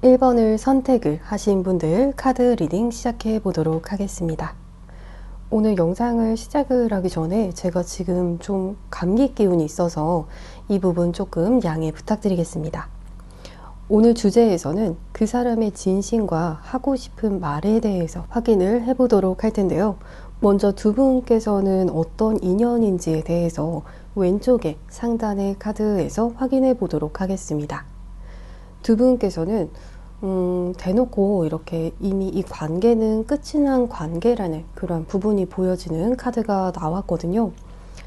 1번을 선택을 하신 분들 카드 리딩 시작해 보도록 하겠습니다. 오늘 영상을 시작을 하기 전에 제가 지금 좀 감기 기운이 있어서 이 부분 조금 양해 부탁드리겠습니다. 오늘 주제에서는 그 사람의 진심과 하고 싶은 말에 대해서 확인을 해보도록 할 텐데요. 먼저 두 분께서는 어떤 인연인지에 대해서 왼쪽에 상단의 카드에서 확인해 보도록 하겠습니다. 두 분께서는 대놓고 이렇게 이미 이 관계는 끝이 난 관계라는 그런 부분이 보여지는 카드가 나왔거든요.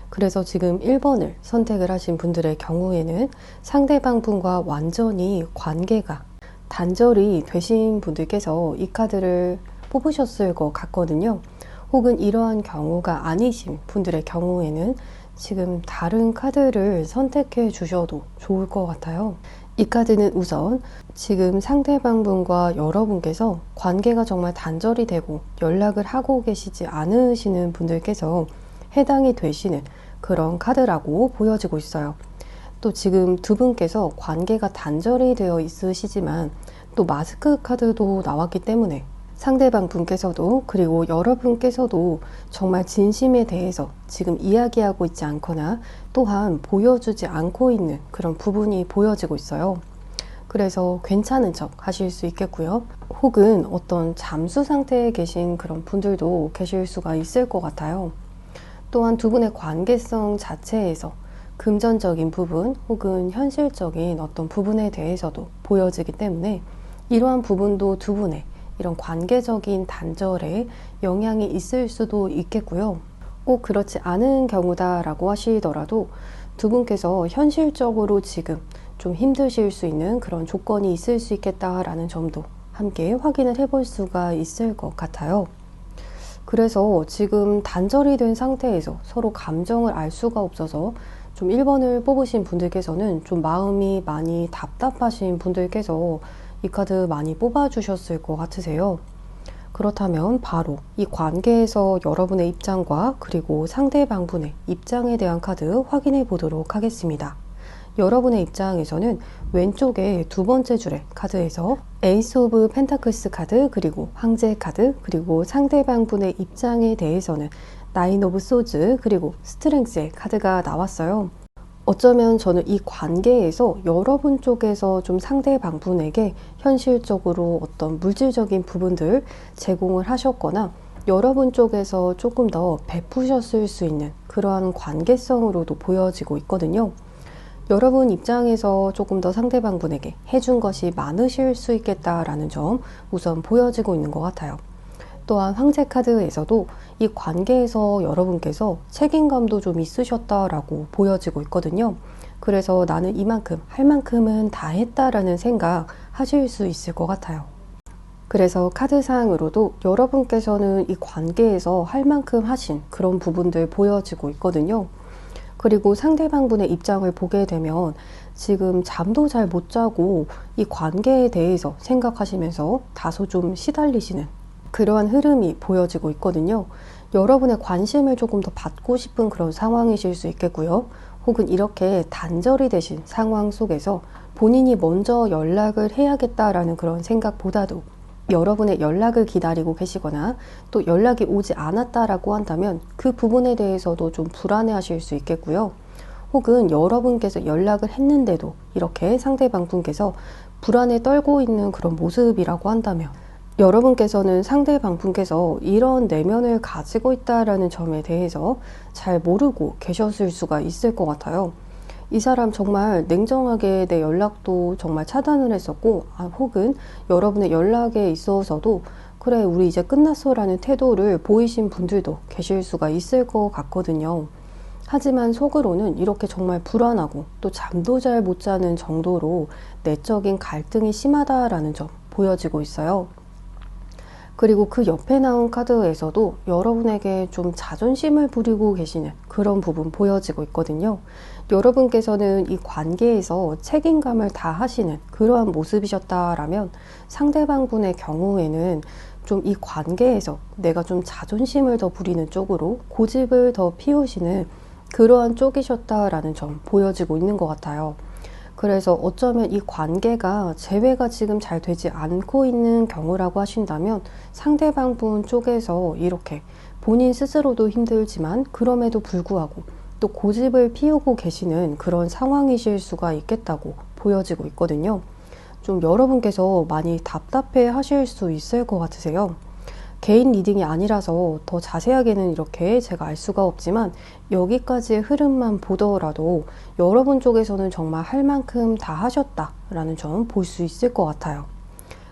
그래서 지금 1번을 선택을 하신 분들의 경우에는 상대방 분과 완전히 관계가 단절이 되신 분들께서 이 카드를 뽑으셨을 것 같거든요. 혹은 이러한 경우가 아니신 분들의 경우에는 지금 다른 카드를 선택해 주셔도 좋을 것 같아요. 이 카드는 우선 지금 상대방 분과 여러분께서 관계가 정말 단절이 되고 연락을 하고 계시지 않으시는 분들께서 해당이 되시는 그런 카드라고 보여지고 있어요. 또 지금 두 분께서 관계가 단절이 되어 있으시지만 또 마스크 카드도 나왔기 때문에 상대방 분께서도 그리고 여러분께서도 정말 진심에 대해서 지금 이야기하고 있지 않거나 또한 보여주지 않고 있는 그런 부분이 보여지고 있어요. 그래서 괜찮은 척 하실 수 있겠고요. 혹은 어떤 잠수 상태에 계신 그런 분들도 계실 수가 있을 것 같아요. 또한 두 분의 관계성 자체에서 금전적인 부분 혹은 현실적인 어떤 부분에 대해서도 보여지기 때문에 이러한 부분도 두 분의 이런 관계적인 단절에 영향이 있을 수도 있겠고요. 꼭 그렇지 않은 경우다라고 하시더라도 두 분께서 현실적으로 지금 좀 힘드실 수 있는 그런 조건이 있을 수 있겠다라는 점도 함께 확인을 해볼 수가 있을 것 같아요. 그래서 지금 단절이 된 상태에서 서로 감정을 알 수가 없어서 좀 1번을 뽑으신 분들께서는 좀 마음이 많이 답답하신 분들께서 이 카드 많이 뽑아주셨을 것 같으세요. 그렇다면 바로 이 관계에서 여러분의 입장과 그리고 상대방분의 입장에 대한 카드 확인해 보도록 하겠습니다. 여러분의 입장에서는 왼쪽에 두 번째 줄의 카드에서 에이스 오브 펜타클스 카드 그리고 황제 카드 그리고 상대방 분의 입장에 대해서는 나인 오브 소즈 그리고 스트렝스의 카드가 나왔어요. 어쩌면 저는 이 관계에서 여러분 쪽에서 좀 상대방 분에게 현실적으로 어떤 물질적인 부분들 제공을 하셨거나 여러분 쪽에서 조금 더 베푸셨을 수 있는 그러한 관계성으로도 보여지고 있거든요. 여러분 입장에서 조금 더 상대방 분에게 해준 것이 많으실 수 있겠다라는 점 우선 보여지고 있는 것 같아요. 또한 황제 카드에서도 이 관계에서 여러분께서 책임감도 좀 있으셨다라고 보여지고 있거든요. 그래서 나는 이만큼 할 만큼은 다 했다라는 생각 하실 수 있을 것 같아요. 그래서 카드상으로도 여러분께서는 이 관계에서 할 만큼 하신 그런 부분들 보여지고 있거든요. 그리고 상대방분의 입장을 보게 되면 지금 잠도 잘 못 자고 이 관계에 대해서 생각하시면서 다소 좀 시달리시는 그러한 흐름이 보여지고 있거든요. 여러분의 관심을 조금 더 받고 싶은 그런 상황이실 수 있겠고요. 혹은 이렇게 단절이 되신 상황 속에서 본인이 먼저 연락을 해야겠다라는 그런 생각보다도 여러분의 연락을 기다리고 계시거나 또 연락이 오지 않았다라고 한다면 그 부분에 대해서도 좀 불안해 하실 수 있겠고요. 혹은 여러분께서 연락을 했는데도 이렇게 상대방 분께서 불안에 떨고 있는 그런 모습이라고 한다면 여러분께서는 상대방 분께서 이런 내면을 가지고 있다라는 점에 대해서 잘 모르고 계셨을 수가 있을 것 같아요. 이 사람 정말 냉정하게 내 연락도 정말 차단을 했었고 혹은 여러분의 연락에 있어서도 그래 우리 이제 끝났어 라는 태도를 보이신 분들도 계실 수가 있을 것 같거든요. 하지만 속으로는 이렇게 정말 불안하고 또 잠도 잘 못 자는 정도로 내적인 갈등이 심하다라는 점 보여지고 있어요. 그리고 그 옆에 나온 카드에서도 여러분에게 좀 자존심을 부리고 계시는 그런 부분 보여지고 있거든요. 여러분께서는 이 관계에서 책임감을 다하시는 그러한 모습이셨다라면 상대방 분의 경우에는 좀 이 관계에서 내가 좀 자존심을 더 부리는 쪽으로 고집을 더 피우시는 그러한 쪽이셨다라는 점 보여지고 있는 것 같아요. 그래서 어쩌면 이 관계가 재회가 지금 잘 되지 않고 있는 경우라고 하신다면 상대방 분 쪽에서 이렇게 본인 스스로도 힘들지만 그럼에도 불구하고 또 고집을 피우고 계시는 그런 상황이실 수가 있겠다고 보여지고 있거든요. 좀 여러분께서 많이 답답해 하실 수 있을 것 같으세요. 개인 리딩이 아니라서 더 자세하게는 이렇게 제가 알 수가 없지만 여기까지의 흐름만 보더라도 여러분 쪽에서는 정말 할 만큼 다 하셨다라는 점 볼 수 있을 것 같아요.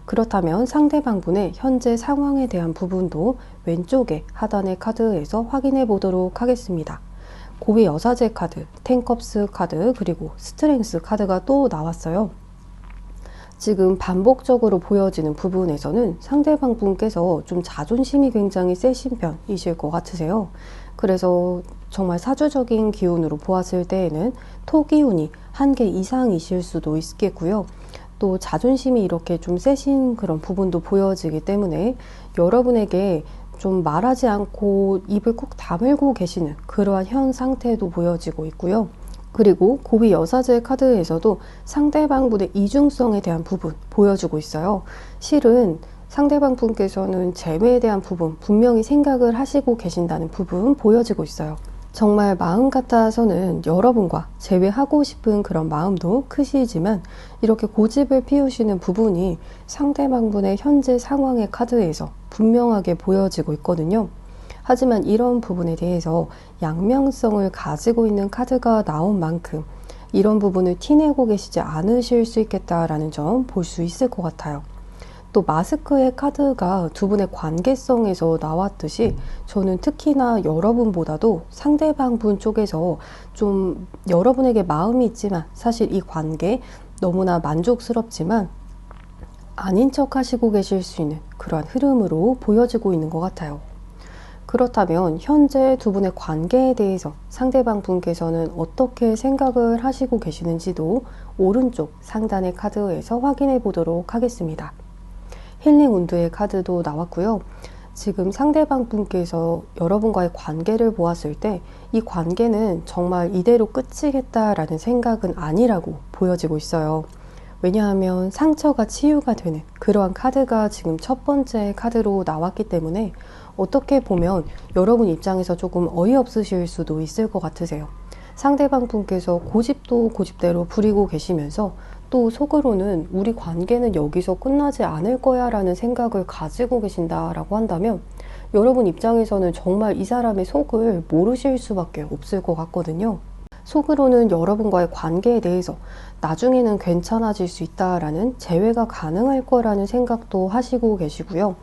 그렇다면 상대방분의 현재 상황에 대한 부분도 왼쪽에 하단의 카드에서 확인해 보도록 하겠습니다. 고위 여사제 카드, 텐컵스 카드, 그리고 스트렝스 카드가 또 나왔어요. 지금 반복적으로 보여지는 부분에서는 상대방 분께서 좀 자존심이 굉장히 세신 편이실 것 같으세요. 그래서 정말 사주적인 기운으로 보았을 때에는 토 기운이 한 개 이상이실 수도 있겠고요. 또 자존심이 이렇게 좀 세신 그런 부분도 보여지기 때문에 여러분에게 좀 말하지 않고 입을 꾹 다물고 계시는 그러한 현 상태도 보여지고 있고요. 그리고 고위 여사제 카드에서도 상대방 분의 이중성에 대한 부분 보여주고 있어요. 실은 상대방 분께서는 재회에 대한 부분 분명히 생각을 하시고 계신다는 부분 보여지고 있어요. 정말 마음 같아서는 여러분과 재회하고 싶은 그런 마음도 크시지만 이렇게 고집을 피우시는 부분이 상대방 분의 현재 상황의 카드에서 분명하게 보여지고 있거든요. 하지만 이런 부분에 대해서 양면성을 가지고 있는 카드가 나온 만큼 이런 부분을 티내고 계시지 않으실 수 있겠다라는 점 볼 수 있을 것 같아요. 또 마스크의 카드가 두 분의 관계성에서 나왔듯이 저는 특히나 여러분보다도 상대방 분 쪽에서 좀 여러분에게 마음이 있지만 사실 이 관계 너무나 만족스럽지만 아닌 척 하시고 계실 수 있는 그러한 흐름으로 보여지고 있는 것 같아요. 그렇다면 현재 두 분의 관계에 대해서 상대방 분께서는 어떻게 생각을 하시고 계시는지도 오른쪽 상단의 카드에서 확인해 보도록 하겠습니다. 힐링 운드의 카드도 나왔고요. 지금 상대방 분께서 여러분과의 관계를 보았을 때 이 관계는 정말 이대로 끝이겠다라는 생각은 아니라고 보여지고 있어요. 왜냐하면 상처가 치유가 되는 그러한 카드가 지금 첫 번째 카드로 나왔기 때문에 어떻게 보면 여러분 입장에서 조금 어이없으실 수도 있을 것 같으세요. 상대방 분께서 고집도 고집대로 부리고 계시면서 또 속으로는 우리 관계는 여기서 끝나지 않을 거야 라는 생각을 가지고 계신다라고 한다면 여러분 입장에서는 정말 이 사람의 속을 모르실 수밖에 없을 것 같거든요. 속으로는 여러분과의 관계에 대해서 나중에는 괜찮아질 수 있다라는 재회가 가능할 거라는 생각도 하시고 계시고요.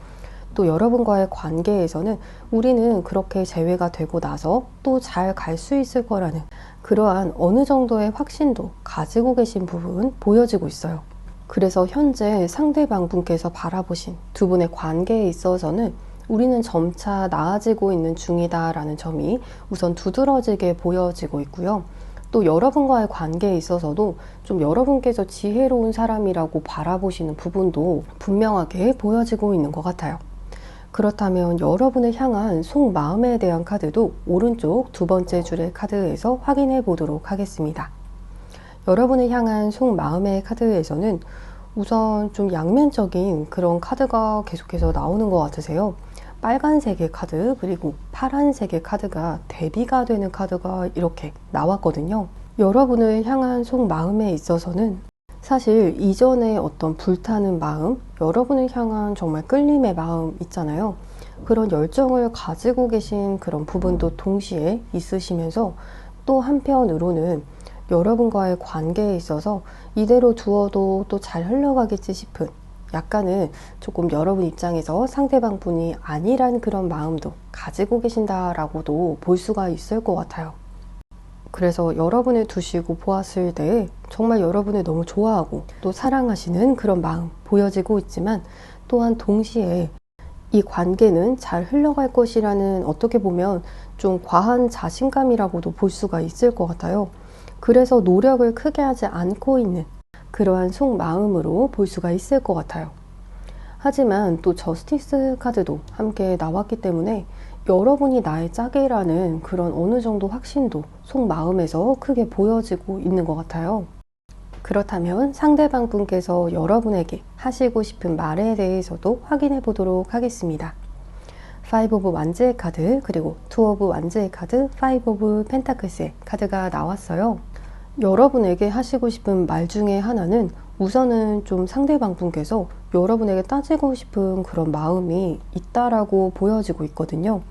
또 여러분과의 관계에서는 우리는 그렇게 재회가 되고 나서 또 잘 갈 수 있을 거라는 그러한 어느 정도의 확신도 가지고 계신 부분 보여지고 있어요. 그래서 현재 상대방 분께서 바라보신 두 분의 관계에 있어서는 우리는 점차 나아지고 있는 중이다라는 점이 우선 두드러지게 보여지고 있고요. 또 여러분과의 관계에 있어서도 좀 여러분께서 지혜로운 사람이라고 바라보시는 부분도 분명하게 보여지고 있는 것 같아요. 그렇다면 여러분을 향한 속마음에 대한 카드도 오른쪽 두 번째 줄의 카드에서 확인해 보도록 하겠습니다. 여러분을 향한 속마음의 카드에서는 우선 좀 양면적인 그런 카드가 계속해서 나오는 것 같으세요. 빨간색의 카드 그리고 파란색의 카드가 대비가 되는 카드가 이렇게 나왔거든요. 여러분을 향한 속마음에 있어서는 사실 이전에 어떤 불타는 마음, 여러분을 향한 정말 끌림의 마음 있잖아요. 그런 열정을 가지고 계신 그런 부분도 동시에 있으시면서 또 한편으로는 여러분과의 관계에 있어서 이대로 두어도 또 잘 흘러가겠지 싶은 약간은 조금 여러분 입장에서 상대방 분이 아니란 그런 마음도 가지고 계신다라고도 볼 수가 있을 것 같아요. 그래서 여러분을 두시고 보았을 때 정말 여러분을 너무 좋아하고 또 사랑하시는 그런 마음 보여지고 있지만 또한 동시에 이 관계는 잘 흘러갈 것이라는 어떻게 보면 좀 과한 자신감이라고도 볼 수가 있을 것 같아요. 그래서 노력을 크게 하지 않고 있는 그러한 속마음으로 볼 수가 있을 것 같아요. 하지만 또 저스티스 카드도 함께 나왔기 때문에 여러분이 나의 짝이라는 그런 어느 정도 확신도 속마음에서 크게 보여지고 있는 것 같아요. 그렇다면 상대방 분께서 여러분에게 하시고 싶은 말에 대해서도 확인해 보도록 하겠습니다. 5 오브 완즈의 카드, 그리고 2 오브 완즈의 카드, 5 오브 펜타클스의 카드가 나왔어요. 여러분에게 하시고 싶은 말 중에 하나는 우선은 좀 상대방 분께서 여러분에게 따지고 싶은 그런 마음이 있다라고 보여지고 있거든요.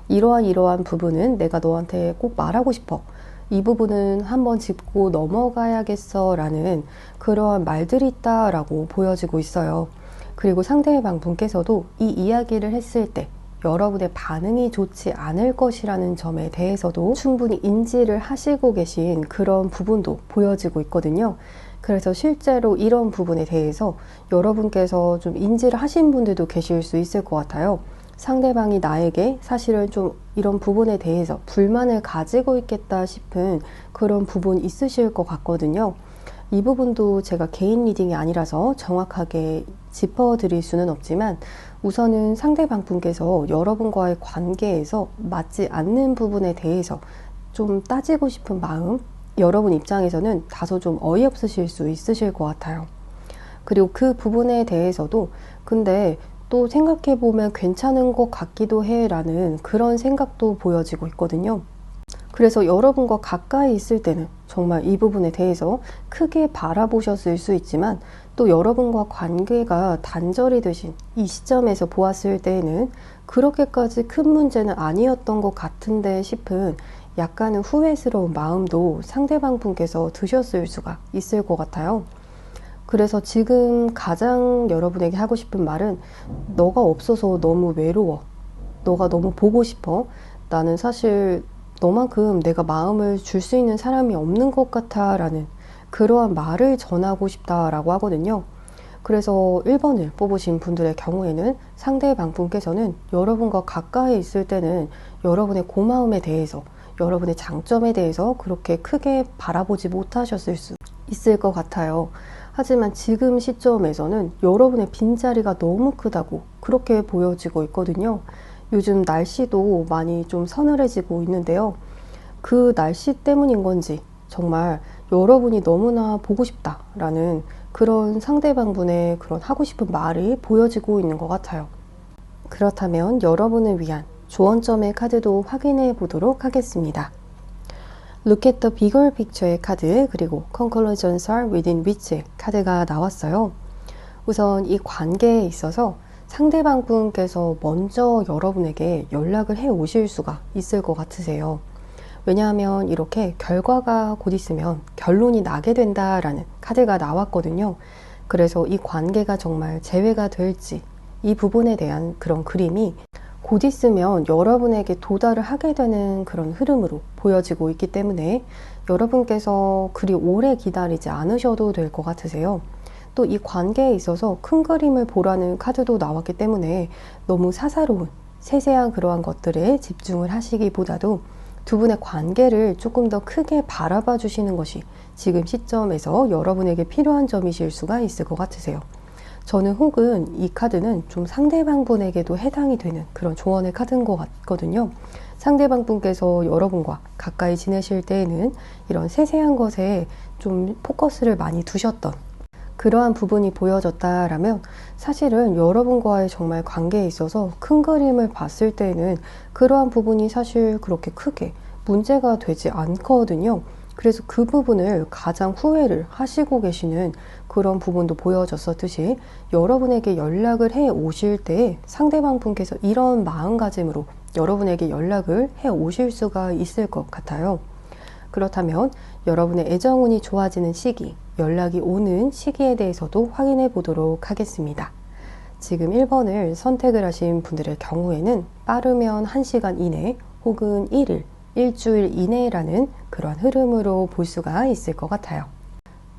이러한 부분은 내가 너한테 꼭 말하고 싶어. 이 부분은 한번 짚고 넘어가야겠어 라는 그러한 말들이 있다라고 보여지고 있어요. 그리고 상대방 분께서도 이 이야기를 했을 때 여러분의 반응이 좋지 않을 것이라는 점에 대해서도 충분히 인지를 하시고 계신 그런 부분도 보여지고 있거든요. 그래서 실제로 이런 부분에 대해서 여러분께서 좀 인지를 하신 분들도 계실 수 있을 것 같아요. 상대방이 나에게 사실은 좀 이런 부분에 대해서 불만을 가지고 있겠다 싶은 그런 부분이 있으실 것 같거든요. 이 부분도 제가 개인 리딩이 아니라서 정확하게 짚어드릴 수는 없지만 우선은 상대방 분께서 여러분과의 관계에서 맞지 않는 부분에 대해서 좀 따지고 싶은 마음, 여러분 입장에서는 다소 좀 어이없으실 수 있으실 것 같아요. 그리고 그 부분에 대해서도 근데 또 생각해보면 괜찮은 것 같기도 해 라는 그런 생각도 보여지고 있거든요. 그래서 여러분과 가까이 있을 때는 정말 이 부분에 대해서 크게 바라보셨을 수 있지만 또 여러분과 관계가 단절이 되신 이 시점에서 보았을 때에는 그렇게까지 큰 문제는 아니었던 것 같은데 싶은 약간은 후회스러운 마음도 상대방 분께서 드셨을 수가 있을 것 같아요. 그래서 지금 가장 여러분에게 하고 싶은 말은 너가 없어서 너무 외로워. 너가 너무 보고 싶어. 나는 사실 너만큼 내가 마음을 줄 수 있는 사람이 없는 것 같아 라는 그러한 말을 전하고 싶다라고 하거든요. 그래서 1번을 뽑으신 분들의 경우에는 상대방 분께서는 여러분과 가까이 있을 때는 여러분의 고마움에 대해서 여러분의 장점에 대해서 그렇게 크게 바라보지 못하셨을 수 있을 것 같아요. 하지만 지금 시점에서는 여러분의 빈자리가 너무 크다고 그렇게 보여지고 있거든요. 요즘 날씨도 많이 좀 서늘해지고 있는데요. 그 날씨 때문인 건지 정말 여러분이 너무나 보고 싶다라는 그런 상대방분의 그런 하고 싶은 말이 보여지고 있는 것 같아요. 그렇다면 여러분을 위한 조언점의 카드도 확인해 보도록 하겠습니다. Look at the bigger picture의 카드, 그리고 Conclusions are within reach 카드가 나왔어요. 우선 이 관계에 있어서 상대방 분께서 먼저 여러분에게 연락을 해 오실 수가 있을 것 같으세요. 왜냐하면 이렇게 결과가 곧 있으면 결론이 나게 된다라는 카드가 나왔거든요. 그래서 이 관계가 정말 재회가 될지 이 부분에 대한 그런 그림이 곧 있으면 여러분에게 도달을 하게 되는 그런 흐름으로 보여지고 있기 때문에 여러분께서 그리 오래 기다리지 않으셔도 될 것 같으세요. 또 이 관계에 있어서 큰 그림을 보라는 카드도 나왔기 때문에 너무 사사로운 세세한 그러한 것들에 집중을 하시기보다도 두 분의 관계를 조금 더 크게 바라봐 주시는 것이 지금 시점에서 여러분에게 필요한 점이실 수가 있을 것 같으세요. 저는 혹은 이 카드는 좀 상대방 분에게도 해당이 되는 그런 조언의 카드인 것 같거든요. 상대방 분께서 여러분과 가까이 지내실 때에는 이런 세세한 것에 좀 포커스를 많이 두셨던 그러한 부분이 보여졌다라면 사실은 여러분과의 정말 관계에 있어서 큰 그림을 봤을 때는 그러한 부분이 사실 그렇게 크게 문제가 되지 않거든요. 그래서 그 부분을 가장 후회를 하시고 계시는 그런 부분도 보여졌었듯이 여러분에게 연락을 해 오실 때 상대방 분께서 이런 마음가짐으로 여러분에게 연락을 해 오실 수가 있을 것 같아요. 그렇다면 여러분의 애정운이 좋아지는 시기, 연락이 오는 시기에 대해서도 확인해 보도록 하겠습니다. 지금 1번을 선택을 하신 분들의 경우에는 빠르면 1시간 이내 혹은 1일, 일주일 이내라는 그런 흐름으로 볼 수가 있을 것 같아요.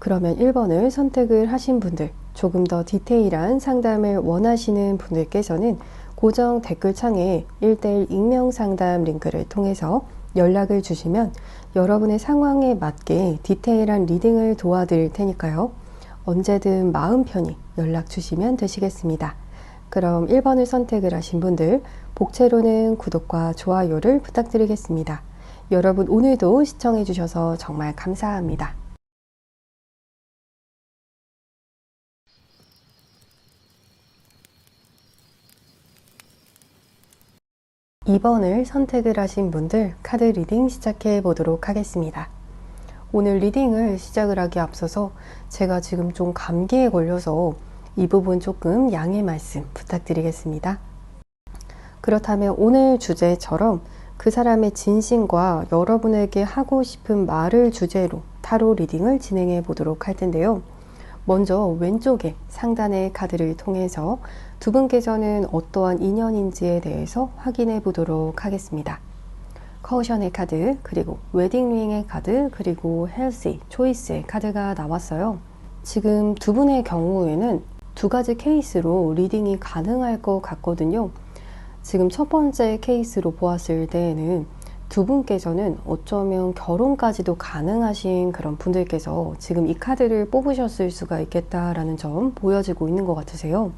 그러면 1번을 선택을 하신 분들, 조금 더 디테일한 상담을 원하시는 분들께서는 고정 댓글창에 1:1 익명 상담 링크를 통해서 연락을 주시면 여러분의 상황에 맞게 디테일한 리딩을 도와드릴 테니까요. 언제든 마음 편히 연락 주시면 되시겠습니다. 그럼 1번을 선택을 하신 분들, 복채로는 구독과 좋아요를 부탁드리겠습니다. 여러분 오늘도 시청해 주셔서 정말 감사합니다. 2번을 선택을 하신 분들 카드 리딩 시작해 보도록 하겠습니다. 오늘 리딩을 시작을 하기 앞서서 제가 지금 좀 감기에 걸려서 이 부분 조금 양해 말씀 부탁드리겠습니다. 그렇다면 오늘 주제처럼 그 사람의 진심과 여러분에게 하고 싶은 말을 주제로 타로 리딩을 진행해 보도록 할 텐데요. 먼저 왼쪽에 상단의 카드를 통해서 두 분께서는 어떠한 인연인지에 대해서 확인해 보도록 하겠습니다. 커션의 카드, 그리고 웨딩링의 카드, 그리고 헬시, 초이스의 카드가 나왔어요. 지금 두 분의 경우에는 두 가지 케이스로 리딩이 가능할 것 같거든요. 지금 첫 번째 케이스로 보았을 때에는 두 분께서는 어쩌면 결혼까지도 가능하신 그런 분들께서 지금 이 카드를 뽑으셨을 수가 있겠다라는 점 보여지고 있는 것 같으세요.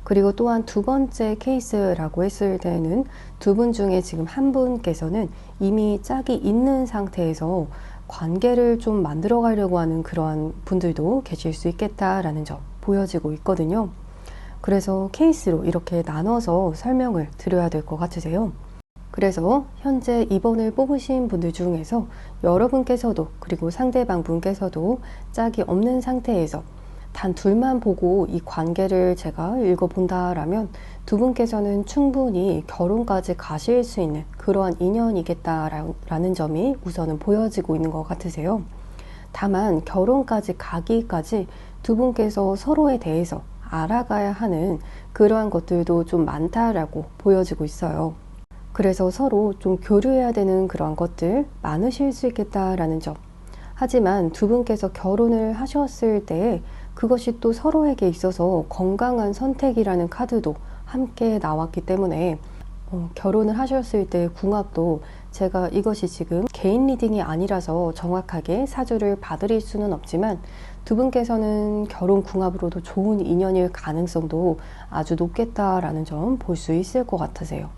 그리고 또한 두 번째 케이스라고 했을 때는 두 분 중에 지금 한 분께서는 이미 짝이 있는 상태에서 관계를 좀 만들어 가려고 하는 그러한 분들도 계실 수 있겠다라는 점 보여지고 있거든요. 그래서 케이스로 이렇게 나눠서 설명을 드려야 될 것 같으세요. 그래서 현재 2번을 뽑으신 분들 중에서 여러분께서도 그리고 상대방 분께서도 짝이 없는 상태에서 단 둘만 보고 이 관계를 제가 읽어본다라면 두 분께서는 충분히 결혼까지 가실 수 있는 그러한 인연이겠다라는 점이 우선은 보여지고 있는 것 같으세요. 다만 결혼까지 가기까지 두 분께서 서로에 대해서 알아가야 하는 그러한 것들도 좀 많다라고 보여지고 있어요. 그래서 서로 좀 교류해야 되는 그러한 것들 많으실 수 있겠다라는 점. 하지만 두 분께서 결혼을 하셨을 때 그것이 또 서로에게 있어서 건강한 선택이라는 카드도 함께 나왔기 때문에 결혼을 하셨을 때 궁합도 제가 이것이 지금 개인 리딩이 아니라서 정확하게 사주를 봐드릴 수는 없지만 두 분께서는 결혼 궁합으로도 좋은 인연일 가능성도 아주 높겠다라는 점 볼 수 있을 것 같으세요.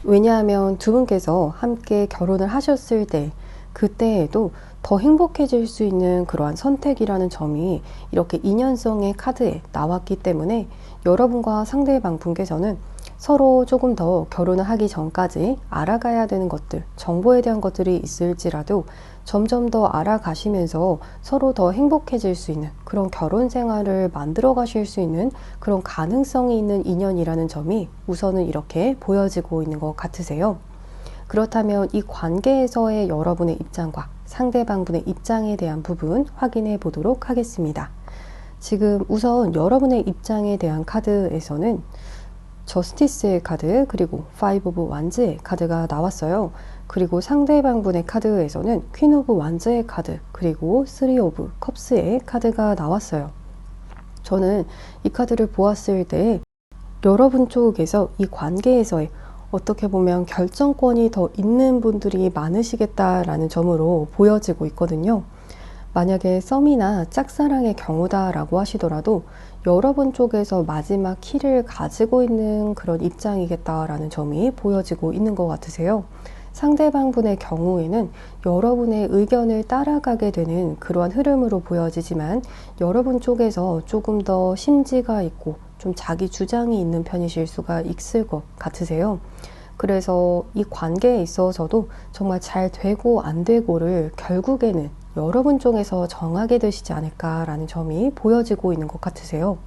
왜냐하면 두 분께서 함께 결혼을 하셨을 때 그때에도 더 행복해질 수 있는 그러한 선택이라는 점이 이렇게 인연성의 카드에 나왔기 때문에 여러분과 상대방 분께서는 서로 조금 더 결혼을 하기 전까지 알아가야 되는 것들, 정보에 대한 것들이 있을지라도 점점 더 알아가시면서 서로 더 행복해질 수 있는 그런 결혼 생활을 만들어 가실 수 있는 그런 가능성이 있는 인연이라는 점이 우선은 이렇게 보여지고 있는 것 같으세요. 그렇다면 이 관계에서의 여러분의 입장과 상대방분의 입장에 대한 부분 확인해 보도록 하겠습니다. 지금 우선 여러분의 입장에 대한 카드에서는 저스티스의 카드, 그리고 파이브 오브 완즈의 카드가 나왔어요. 그리고 상대방분의 카드에서는 퀸 오브 완즈의 카드, 그리고 쓰리 오브 컵스의 카드가 나왔어요. 저는 이 카드를 보았을 때 여러분 쪽에서 이 관계에서의 어떻게 보면 결정권이 더 있는 분들이 많으시겠다라는 점으로 보여지고 있거든요. 만약에 썸이나 짝사랑의 경우다라고 하시더라도 여러분 쪽에서 마지막 키를 가지고 있는 그런 입장이겠다라는 점이 보여지고 있는 것 같으세요. 상대방분의 경우에는 여러분의 의견을 따라가게 되는 그러한 흐름으로 보여지지만 여러분 쪽에서 조금 더 심지가 있고 좀 자기 주장이 있는 편이실 수가 있을 것 같으세요. 그래서 이 관계에 있어서도 정말 잘 되고 안 되고를 결국에는 여러분 쪽에서 정하게 되시지 않을까라는 점이 보여지고 있는 것 같으세요.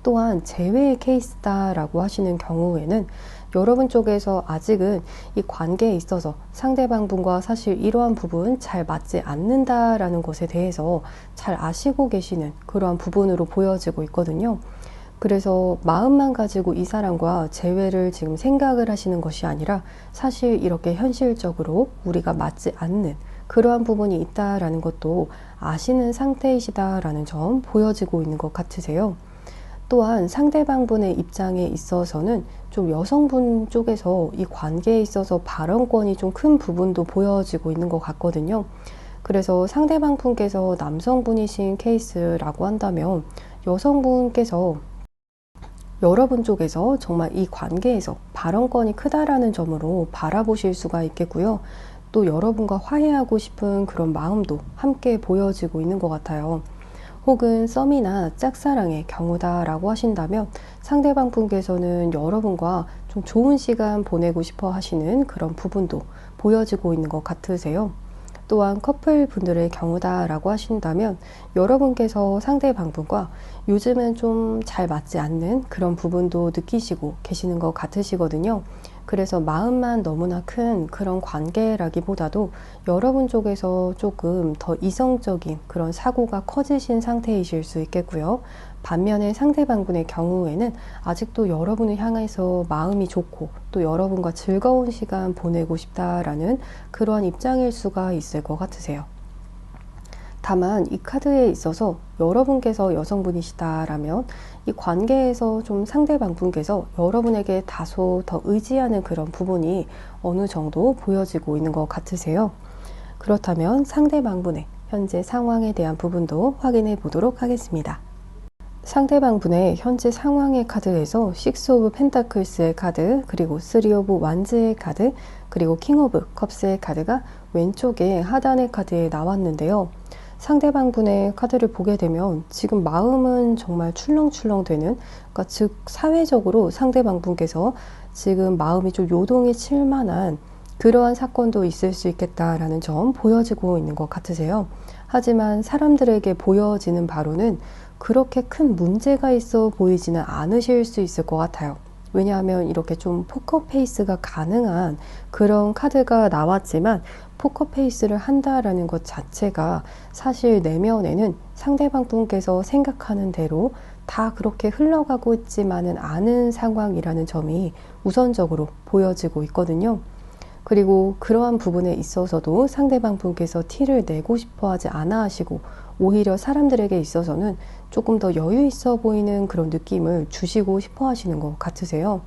또한 제외의 케이스다라고 하시는 경우에는 여러분 쪽에서 아직은 이 관계에 있어서 상대방 분과 사실 이러한 부분 잘 맞지 않는다라는 것에 대해서 잘 아시고 계시는 그러한 부분으로 보여지고 있거든요. 그래서 마음만 가지고 이 사람과 재회를 지금 생각을 하시는 것이 아니라 사실 이렇게 현실적으로 우리가 맞지 않는 그러한 부분이 있다라는 것도 아시는 상태이시다라는 점 보여지고 있는 것 같으세요. 또한 상대방분의 입장에 있어서는 좀 여성분 쪽에서 이 관계에 있어서 발언권이 좀 큰 부분도 보여지고 있는 것 같거든요. 그래서 상대방 분께서 남성분이신 케이스라고 한다면 여성분께서 여러분 쪽에서 정말 이 관계에서 발언권이 크다라는 점으로 바라보실 수가 있겠고요. 또 여러분과 화해하고 싶은 그런 마음도 함께 보여지고 있는 것 같아요. 혹은 썸이나 짝사랑의 경우다라고 하신다면 상대방 분께서는 여러분과 좀 좋은 시간 보내고 싶어 하시는 그런 부분도 보여지고 있는 것 같으세요. 또한 커플 분들의 경우다라고 하신다면 여러분께서 상대방 분과 요즘은 좀 잘 맞지 않는 그런 부분도 느끼시고 계시는 것 같으시거든요. 그래서 마음만 너무나 큰 그런 관계라기보다도 여러분 쪽에서 조금 더 이성적인 그런 사고가 커지신 상태이실 수 있겠고요. 반면에 상대방분의 경우에는 아직도 여러분을 향해서 마음이 좋고 또 여러분과 즐거운 시간 보내고 싶다라는 그러한 입장일 수가 있을 것 같으세요. 다만 이 카드에 있어서 여러분께서 여성분이시다라면 이 관계에서 좀 상대방 분께서 여러분에게 다소 더 의지하는 그런 부분이 어느 정도 보여지고 있는 것 같으세요. 그렇다면 상대방 분의 현재 상황에 대한 부분도 확인해 보도록 하겠습니다. 상대방 분의 현재 상황의 카드에서 6 오브 펜타클스의 카드, 그리고 3 오브 완즈의 카드, 그리고 킹 오브 컵스의 카드가 왼쪽에 하단의 카드에 나왔는데요. 상대방 분의 카드를 보게 되면 지금 마음은 정말 출렁출렁 되는, 그러니까 즉 사회적으로 상대방 분께서 지금 마음이 좀 요동이 칠 만한 그러한 사건도 있을 수 있겠다라는 점 보여지고 있는 것 같으세요. 하지만 사람들에게 보여지는 바로는 그렇게 큰 문제가 있어 보이지는 않으실 수 있을 것 같아요. 왜냐하면 이렇게 좀 포커페이스가 가능한 그런 카드가 나왔지만 포커페이스를 한다라는 것 자체가 사실 내면에는 상대방 분께서 생각하는 대로 다 그렇게 흘러가고 있지만은 않은 상황이라는 점이 우선적으로 보여지고 있거든요. 그리고 그러한 부분에 있어서도 상대방 분께서 티를 내고 싶어 하지 않아 하시고 오히려 사람들에게 있어서는 조금 더 여유 있어 보이는 그런 느낌을 주시고 싶어 하시는 것 같으세요.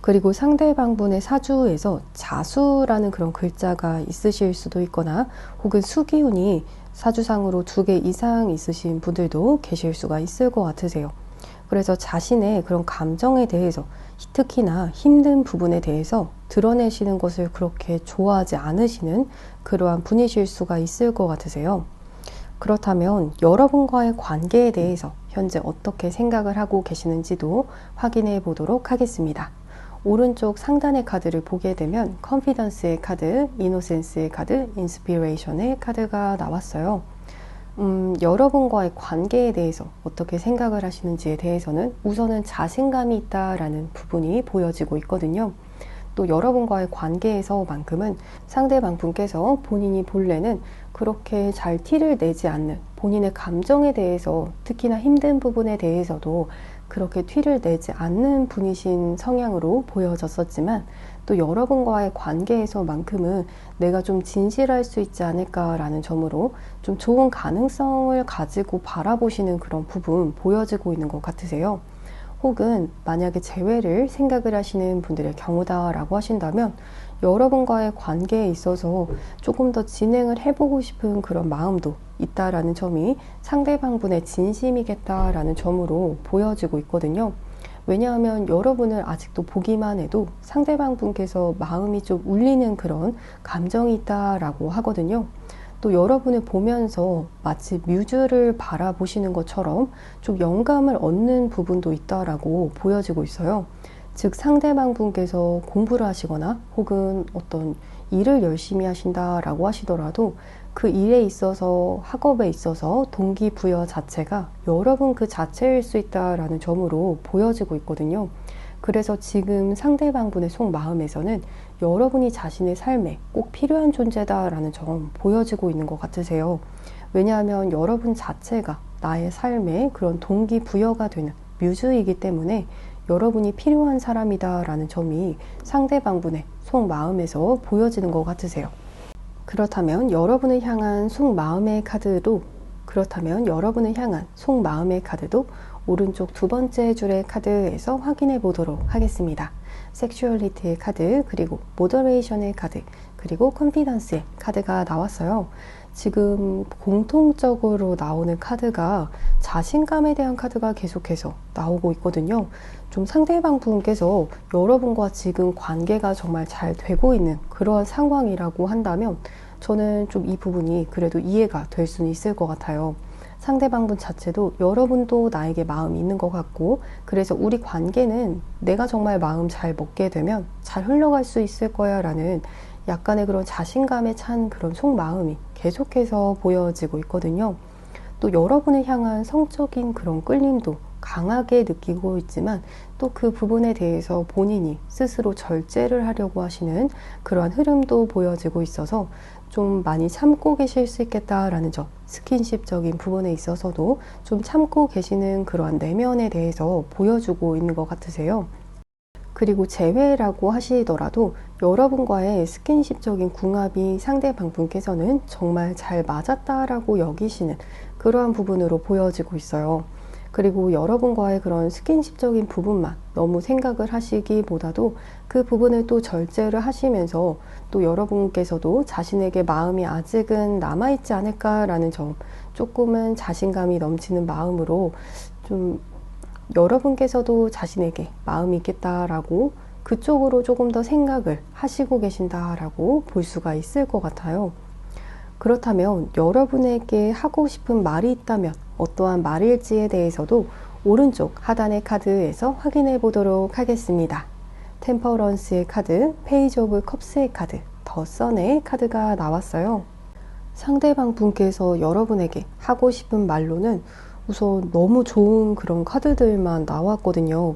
그리고 상대방 분의 사주에서 자수라는 그런 글자가 있으실 수도 있거나 혹은 수기운이 사주상으로 2개 이상 있으신 분들도 계실 수가 있을 것 같으세요. 그래서 자신의 그런 감정에 대해서 특히나 힘든 부분에 대해서 드러내시는 것을 그렇게 좋아하지 않으시는 그러한 분이실 수가 있을 것 같으세요. 그렇다면 여러분과의 관계에 대해서 현재 어떻게 생각을 하고 계시는지도 확인해 보도록 하겠습니다. 오른쪽 상단의 카드를 보게 되면 컨피던스의 카드, 이노센스의 카드, 인스피레이션의 카드가 나왔어요. 여러분과의 관계에 대해서 어떻게 생각을 하시는지에 대해서는 우선은 자신감이 있다라는 부분이 보여지고 있거든요. 또 여러분과의 관계에서만큼은 상대방 분께서 본인이 본래는 그렇게 잘 티를 내지 않는 본인의 감정에 대해서 특히나 힘든 부분에 대해서도 그렇게 티를 내지 않는 분이신 성향으로 보여졌었지만 또 여러분과의 관계에서만큼은 내가 좀 진실할 수 있지 않을까라는 점으로 좀 좋은 가능성을 가지고 바라보시는 그런 부분 보여지고 있는 것 같으세요. 혹은 만약에 재회를 생각을 하시는 분들의 경우다라고 하신다면 여러분과의 관계에 있어서 조금 더 진행을 해보고 싶은 그런 마음도 있다라는 점이 상대방 분의 진심이겠다라는 점으로 보여지고 있거든요. 왜냐하면 여러분을 아직도 보기만 해도 상대방 분께서 마음이 좀 울리는 그런 감정이 있다라고 하거든요. 또 여러분을 보면서 마치 뮤즈를 바라보시는 것처럼 좀 영감을 얻는 부분도 있다라고 보여지고 있어요. 즉 상대방 분께서 공부를 하시거나 혹은 어떤 일을 열심히 하신다라고 하시더라도 그 일에 있어서 학업에 있어서 동기부여 자체가 여러분 그 자체일 수 있다라는 점으로 보여지고 있거든요. 그래서 지금 상대방 분의 속마음에서는 여러분이 자신의 삶에 꼭 필요한 존재다라는 점 보여지고 있는 것 같으세요. 왜냐하면 여러분 자체가 나의 삶에 그런 동기부여가 되는 뮤즈이기 때문에 여러분이 필요한 사람이다라는 점이 상대방 분의 속마음에서 보여지는 것 같으세요. 그렇다면 여러분을 향한 속마음의 카드도 오른쪽 두 번째 줄의 카드에서 확인해 보도록 하겠습니다. 섹슈얼리티의 카드, 그리고 모더레이션의 카드, 그리고 컨피던스의 카드가 나왔어요. 지금 공통적으로 나오는 카드가 자신감에 대한 카드가 계속해서 나오고 있거든요. 좀 상대방 분께서 여러분과 지금 관계가 정말 잘 되고 있는 그러한 상황이라고 한다면 저는 좀 이 부분이 그래도 이해가 될 수는 있을 것 같아요. 상대방분 자체도 여러분도 나에게 마음이 있는 것 같고, 그래서 우리 관계는 내가 정말 마음 잘 먹게 되면 잘 흘러갈 수 있을 거야 라는 약간의 그런 자신감에 찬 그런 속마음이 계속해서 보여지고 있거든요. 또 여러분을 향한 성적인 그런 끌림도 강하게 느끼고 있지만, 또 그 부분에 대해서 본인이 스스로 절제를 하려고 하시는 그러한 흐름도 보여지고 있어서 좀 많이 참고 계실 수 있겠다라는 점, 스킨십적인 부분에 있어서도 좀 참고 계시는 그러한 내면에 대해서 보여주고 있는 것 같으세요. 그리고 재회라고 하시더라도 여러분과의 스킨십적인 궁합이 상대방분께서는 정말 잘 맞았다라고 여기시는 그러한 부분으로 보여지고 있어요. 그리고 여러분과의 그런 스킨십적인 부분만 너무 생각을 하시기보다도 그 부분을 또 절제를 하시면서 또 여러분께서도 자신에게 마음이 아직은 남아있지 않을까라는 점, 조금은 자신감이 넘치는 마음으로 좀 여러분께서도 자신에게 마음이 있겠다라고 그쪽으로 조금 더 생각을 하시고 계신다라고 볼 수가 있을 것 같아요. 그렇다면 여러분에게 하고 싶은 말이 있다면 어떠한 말일지에 대해서도 오른쪽 하단의 카드에서 확인해 보도록 하겠습니다. 템퍼런스의 카드, 페이지 오브 컵스의 카드, 더 선의 카드가 나왔어요. 상대방 분께서 여러분에게 하고 싶은 말로는 우선 너무 좋은 그런 카드들만 나왔거든요.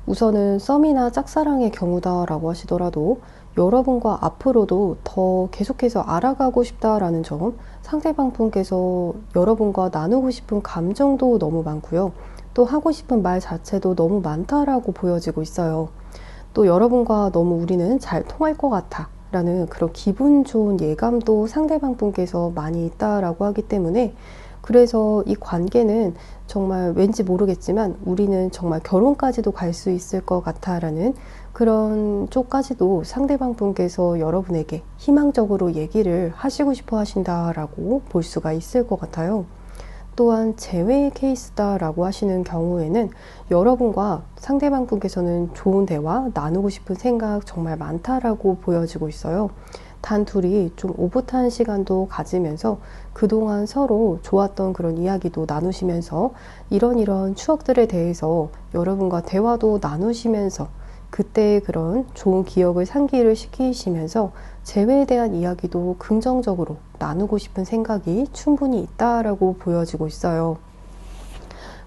우선은 썸이나 짝사랑의 경우다라고 하시더라도 여러분과 앞으로도 더 계속해서 알아가고 싶다라는 점, 상대방 분께서 여러분과 나누고 싶은 감정도 너무 많고요. 또 하고 싶은 말 자체도 너무 많다라고 보여지고 있어요. 또 여러분과 너무 우리는 잘 통할 것 같아 라는 그런 기분 좋은 예감도 상대방 분께서 많이 있다라고 하기 때문에, 그래서 이 관계는 정말 왠지 모르겠지만 우리는 정말 결혼까지도 갈 수 있을 것 같아라는 그런 쪽까지도 상대방 분께서 여러분에게 희망적으로 얘기를 하시고 싶어 하신다라고 볼 수가 있을 것 같아요. 또한 재회의 케이스다라고 하시는 경우에는 여러분과 상대방 분께서는 좋은 대화, 나누고 싶은 생각 정말 많다라고 보여지고 있어요. 단 둘이 좀 오붓한 시간도 가지면서 그동안 서로 좋았던 그런 이야기도 나누시면서 이런 추억들에 대해서 여러분과 대화도 나누시면서 그때의 그런 좋은 기억을 상기를 시키시면서 재회에 대한 이야기도 긍정적으로 나누고 싶은 생각이 충분히 있다라고 보여지고 있어요.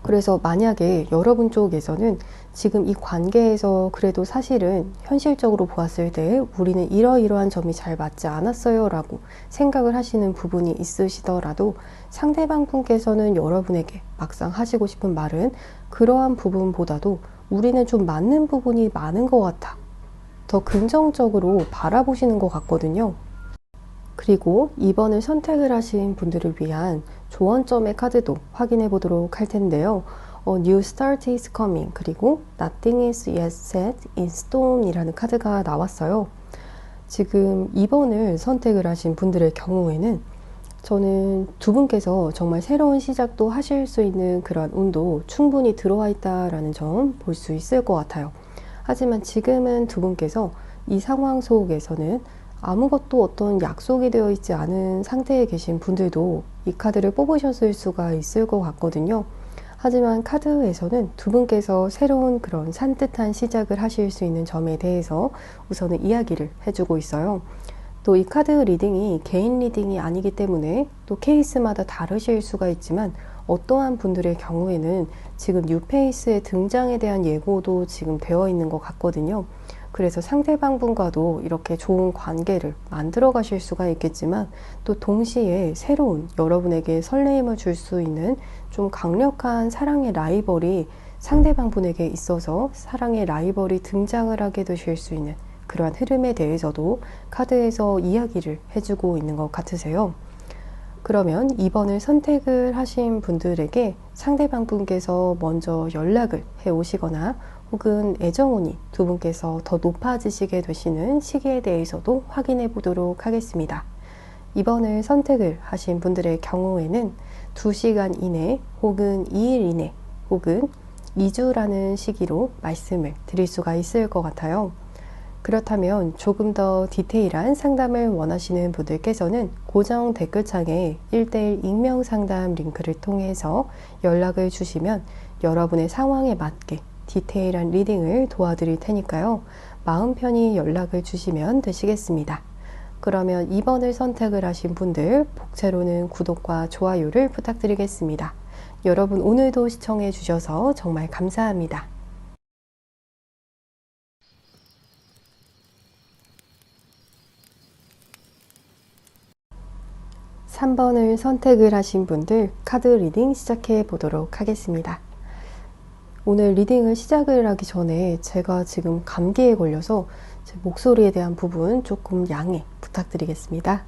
그래서 만약에 여러분 쪽에서는 지금 이 관계에서 그래도 사실은 현실적으로 보았을 때 우리는 이러이러한 점이 잘 맞지 않았어요 라고 생각을 하시는 부분이 있으시더라도, 상대방 분께서는 여러분에게 막상 하시고 싶은 말은 그러한 부분보다도 우리는 좀 맞는 부분이 많은 것 같아, 더 긍정적으로 바라보시는 것 같거든요. 그리고 2번을 선택을 하신 분들을 위한 조언점의 카드도 확인해 보도록 할 텐데요. New start is coming, 그리고 Nothing is yet set in stone 이라는 카드가 나왔어요. 지금 2번을 선택을 하신 분들의 경우에는 저는 두 분께서 정말 새로운 시작도 하실 수 있는 그런 운도 충분히 들어와 있다라는 점 볼 수 있을 것 같아요. 하지만 지금은 두 분께서 이 상황 속에서는 아무것도 어떤 약속이 되어 있지 않은 상태에 계신 분들도 이 카드를 뽑으셨을 수가 있을 것 같거든요. 하지만 카드에서는 두 분께서 새로운 그런 산뜻한 시작을 하실 수 있는 점에 대해서 우선은 이야기를 해주고 있어요. 또 이 카드 리딩이 개인 리딩이 아니기 때문에 또 케이스마다 다르실 수가 있지만, 어떠한 분들의 경우에는 지금 뉴페이스의 등장에 대한 예고도 지금 되어 있는 것 같거든요. 그래서 상대방 분과도 이렇게 좋은 관계를 만들어 가실 수가 있겠지만, 또 동시에 새로운 여러분에게 설레임을 줄 수 있는 좀 강력한 사랑의 라이벌이 상대방 분에게 있어서 사랑의 라이벌이 등장을 하게 되실 수 있는 그러한 흐름에 대해서도 카드에서 이야기를 해주고 있는 것 같으세요. 그러면 2번을 선택을 하신 분들에게 상대방 분께서 먼저 연락을 해 오시거나 혹은 애정운이 두 분께서 더 높아지시게 되시는 시기에 대해서도 확인해 보도록 하겠습니다. 2번을 선택을 하신 분들의 경우에는 2시간 이내 혹은 2일 이내 혹은 2주라는 시기로 말씀을 드릴 수가 있을 것 같아요. 그렇다면 조금 더 디테일한 상담을 원하시는 분들께서는 고정 댓글창에 1:1 익명 상담 링크를 통해서 연락을 주시면 여러분의 상황에 맞게 디테일한 리딩을 도와드릴 테니까요. 마음 편히 연락을 주시면 되시겠습니다. 그러면 2번을 선택을 하신 분들 복채로는 구독과 좋아요를 부탁드리겠습니다. 여러분 오늘도 시청해 주셔서 정말 감사합니다. 3번을 선택을 하신 분들 카드 리딩 시작해 보도록 하겠습니다. 오늘 리딩을 시작을 하기 전에 제가 지금 감기에 걸려서 제 목소리에 대한 부분 조금 양해 부탁드리겠습니다.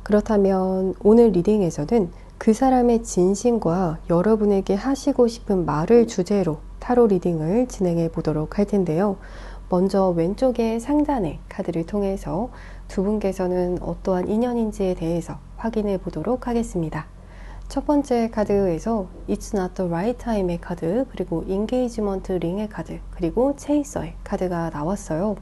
그렇다면 오늘 리딩에서는 그 사람의 진심과 여러분에게 하시고 싶은 말을 주제로 타로 리딩을 진행해 보도록 할 텐데요. 먼저 왼쪽의 상단의 카드를 통해서 두 분께서는 어떠한 인연인지에 대해서 확인해 보도록 하겠습니다. 첫 번째 카드에서 It's not the right time의 카드, 그리고 Engagement ring의 카드, 그리고 Chaser의 카드가 나왔어요.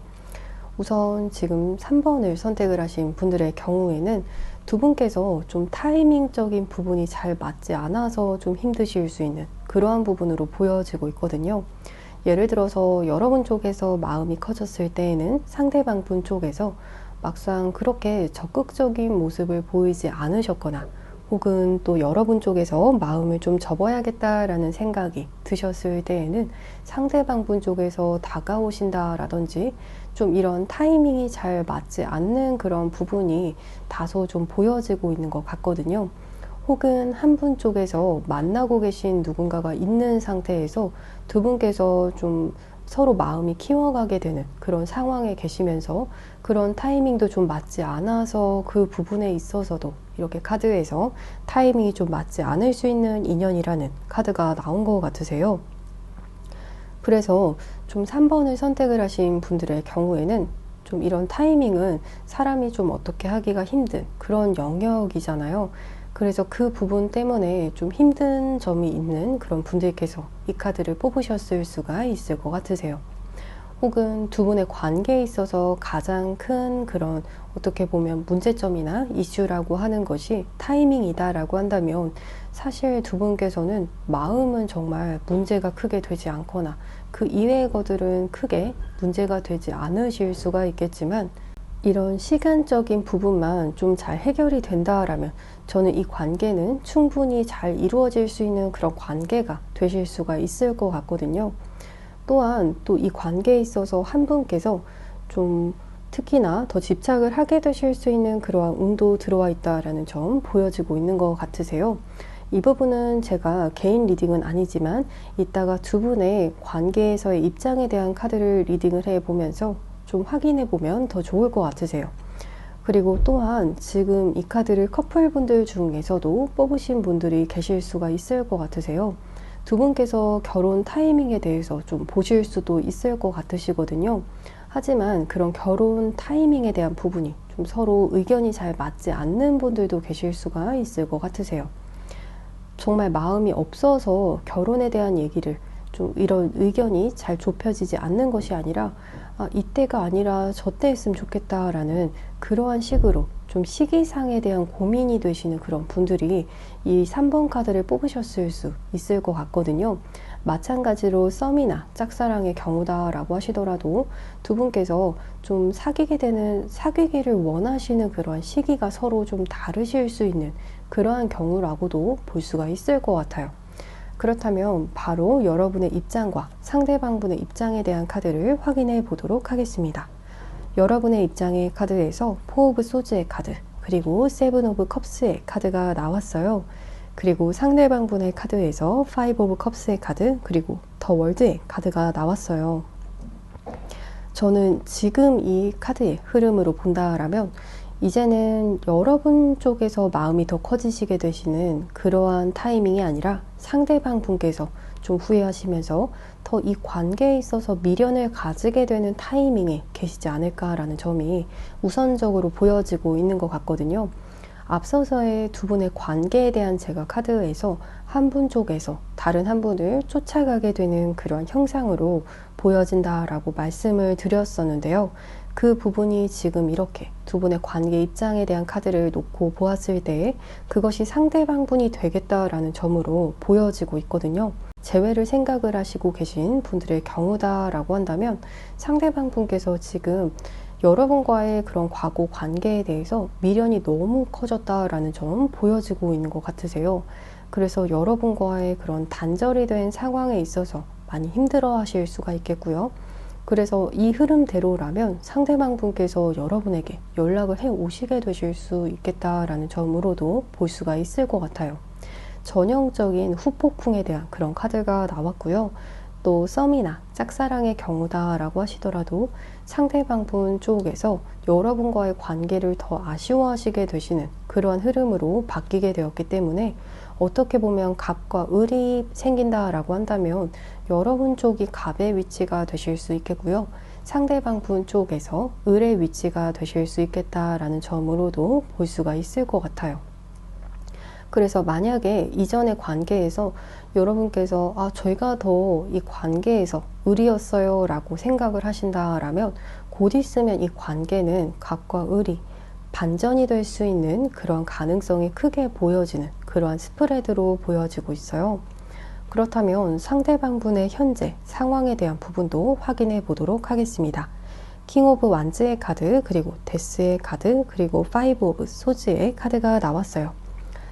우선 지금 3번을 선택을 하신 분들의 경우에는 두 분께서 좀 타이밍적인 부분이 잘 맞지 않아서 좀 힘드실 수 있는 그러한 부분으로 보여지고 있거든요. 예를 들어서 여러분 쪽에서 마음이 커졌을 때에는 상대방 분 쪽에서 막상 그렇게 적극적인 모습을 보이지 않으셨거나 혹은 또 여러분 쪽에서 마음을 좀 접어야겠다라는 생각이 드셨을 때에는 상대방 분 쪽에서 다가오신다라든지 좀 이런 타이밍이 잘 맞지 않는 그런 부분이 다소 좀 보여지고 있는 것 같거든요. 혹은 한 분 쪽에서 만나고 계신 누군가가 있는 상태에서 두 분께서 좀 서로 마음이 키워가게 되는 그런 상황에 계시면서 그런 타이밍도 좀 맞지 않아서 그 부분에 있어서도 이렇게 카드에서 타이밍이 좀 맞지 않을 수 있는 인연이라는 카드가 나온 것 같으세요. 그래서 좀 3번을 선택을 하신 분들의 경우에는 좀 이런 타이밍은 사람이 좀 어떻게 하기가 힘든 그런 영역이잖아요. 그래서 그 부분 때문에 좀 힘든 점이 있는 그런 분들께서 이 카드를 뽑으셨을 수가 있을 것 같으세요. 혹은 두 분의 관계에 있어서 가장 큰 그런 어떻게 보면 문제점이나 이슈라고 하는 것이 타이밍이다라고 한다면 사실 두 분께서는 마음은 정말 문제가 크게 되지 않거나 그 이외의 것들은 크게 문제가 되지 않으실 수가 있겠지만 이런 시간적인 부분만 좀 잘 해결이 된다라면 저는 이 관계는 충분히 잘 이루어질 수 있는 그런 관계가 되실 수가 있을 것 같거든요. 또한 또 이 관계에 있어서 한 분께서 좀 특히나 더 집착을 하게 되실 수 있는 그러한 운도 들어와 있다라는 점 보여지고 있는 것 같으세요. 이 부분은 제가 개인 리딩은 아니지만 이따가 두 분의 관계에서의 입장에 대한 카드를 리딩을 해보면서 좀 확인해 보면 더 좋을 것 같으세요. 그리고 또한 지금 이 카드를 커플분들 중에서도 뽑으신 분들이 계실 수가 있을 것 같으세요. 두 분께서 결혼 타이밍에 대해서 좀 보실 수도 있을 것 같으시거든요. 하지만 그런 결혼 타이밍에 대한 부분이 좀 서로 의견이 잘 맞지 않는 분들도 계실 수가 있을 것 같으세요. 정말 마음이 없어서 결혼에 대한 얘기를 좀 이런 의견이 잘 좁혀지지 않는 것이 아니라 이때가 아니라 저때 했으면 좋겠다라는 그러한 식으로 좀 시기상에 대한 고민이 되시는 그런 분들이 이 3번 카드를 뽑으셨을 수 있을 것 같거든요. 마찬가지로 썸이나 짝사랑의 경우다라고 하시더라도 두 분께서 좀 사귀기를 원하시는 그러한 시기가 서로 좀 다르실 수 있는 그러한 경우라고도 볼 수가 있을 것 같아요. 그렇다면 바로 여러분의 입장과 상대방분의 입장에 대한 카드를 확인해 보도록 하겠습니다. 여러분의 입장의 카드에서 4 오브 소즈의 카드, 그리고 7 오브 컵스의 카드가 나왔어요. 그리고 상대방분의 카드에서 5 오브 컵스의 카드, 그리고 더 월드의 카드가 나왔어요. 저는 지금 이 카드의 흐름으로 본다라면 이제는 여러분 쪽에서 마음이 더 커지시게 되시는 그러한 타이밍이 아니라 상대방 분께서 좀 후회하시면서 더 이 관계에 있어서 미련을 가지게 되는 타이밍에 계시지 않을까라는 점이 우선적으로 보여지고 있는 것 같거든요. 앞서서의 두 분의 관계에 대한 제가 카드에서 한 분 쪽에서 다른 한 분을 쫓아가게 되는 그런 형상으로 보여진다라고 말씀을 드렸었는데요. 그 부분이 지금 이렇게 두 분의 관계 입장에 대한 카드를 놓고 보았을 때 그것이 상대방분이 되겠다라는 점으로 보여지고 있거든요. 재회를 생각을 하시고 계신 분들의 경우다라고 한다면 상대방 분께서 지금 여러분과의 그런 과거 관계에 대해서 미련이 너무 커졌다라는 점 보여지고 있는 것 같으세요. 그래서 여러분과의 그런 단절이 된 상황에 있어서 많이 힘들어 하실 수가 있겠고요. 그래서 이 흐름대로라면 상대방 분께서 여러분에게 연락을 해 오시게 되실 수 있겠다라는 점으로도 볼 수가 있을 것 같아요. 전형적인 후폭풍에 대한 그런 카드가 나왔고요. 또 썸이나 짝사랑의 경우다라고 하시더라도 상대방 분 쪽에서 여러분과의 관계를 더 아쉬워하시게 되시는 그러한 흐름으로 바뀌게 되었기 때문에 어떻게 보면 갑과 을이 생긴다라고 한다면 여러분 쪽이 갑의 위치가 되실 수 있겠고요. 상대방 분 쪽에서 을의 위치가 되실 수 있겠다라는 점으로도 볼 수가 있을 것 같아요. 그래서 만약에 이전의 관계에서 여러분께서 저희가 더 이 관계에서 을이었어요 라고 생각을 하신다라면 곧 있으면 이 관계는 갑과 을이 반전이 될 수 있는 그런 가능성이 크게 보여지는 그러한 스프레드로 보여지고 있어요. 그렇다면 상대방 분의 현재 상황에 대한 부분도 확인해 보도록 하겠습니다. 킹 오브 완즈의 카드, 그리고 데스의 카드, 그리고 파이브 오브 소즈의 카드가 나왔어요.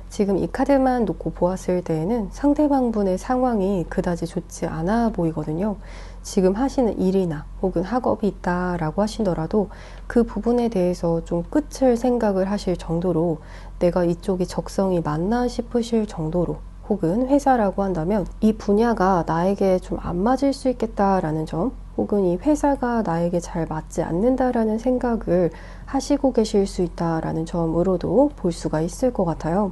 지금 이 카드만 놓고 보았을 때에는 상대방 분의 상황이 그다지 좋지 않아 보이거든요. 지금 하시는 일이나 혹은 학업이 있다라고 하시더라도 그 부분에 대해서 좀 끝을 생각을 하실 정도로 내가 이쪽이 적성이 맞나 싶으실 정도로, 혹은 회사라고 한다면 이 분야가 나에게 좀 안 맞을 수 있겠다라는 점, 혹은 이 회사가 나에게 잘 맞지 않는다라는 생각을 하시고 계실 수 있다라는 점으로도 볼 수가 있을 것 같아요.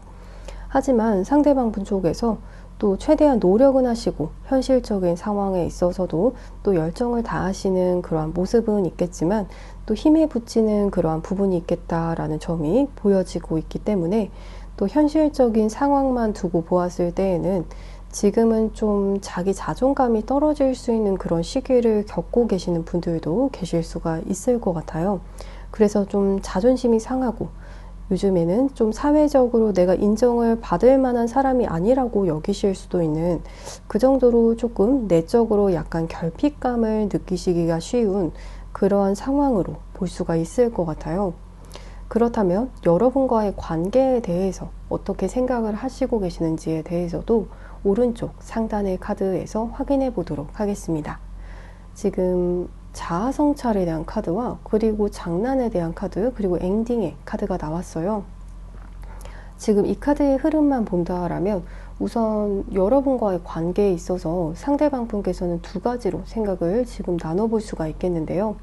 하지만 상대방 분 쪽에서 또 최대한 노력은 하시고 현실적인 상황에 있어서도 또 열정을 다하시는 그러한 모습은 있겠지만 또 힘에 부치는 그러한 부분이 있겠다라는 점이 보여지고 있기 때문에 또 현실적인 상황만 두고 보았을 때에는 지금은 좀 자기 자존감이 떨어질 수 있는 그런 시기를 겪고 계시는 분들도 계실 수가 있을 것 같아요. 그래서 좀 자존심이 상하고 요즘에는 좀 사회적으로 내가 인정을 받을 만한 사람이 아니라고 여기실 수도 있는, 그 정도로 조금 내적으로 약간 결핍감을 느끼시기가 쉬운 그러한 상황으로 볼 수가 있을 것 같아요. 그렇다면 여러분과의 관계에 대해서 어떻게 생각을 하시고 계시는지에 대해서도 오른쪽 상단의 카드에서 확인해 보도록 하겠습니다. 지금 자아성찰에 대한 카드와 그리고 장난에 대한 카드, 그리고 엔딩의 카드가 나왔어요. 지금 이 카드의 흐름만 본다라면 우선 여러분과의 관계에 있어서 상대방 분께서는 두 가지로 생각을 지금 나눠볼 수가 있겠는데요.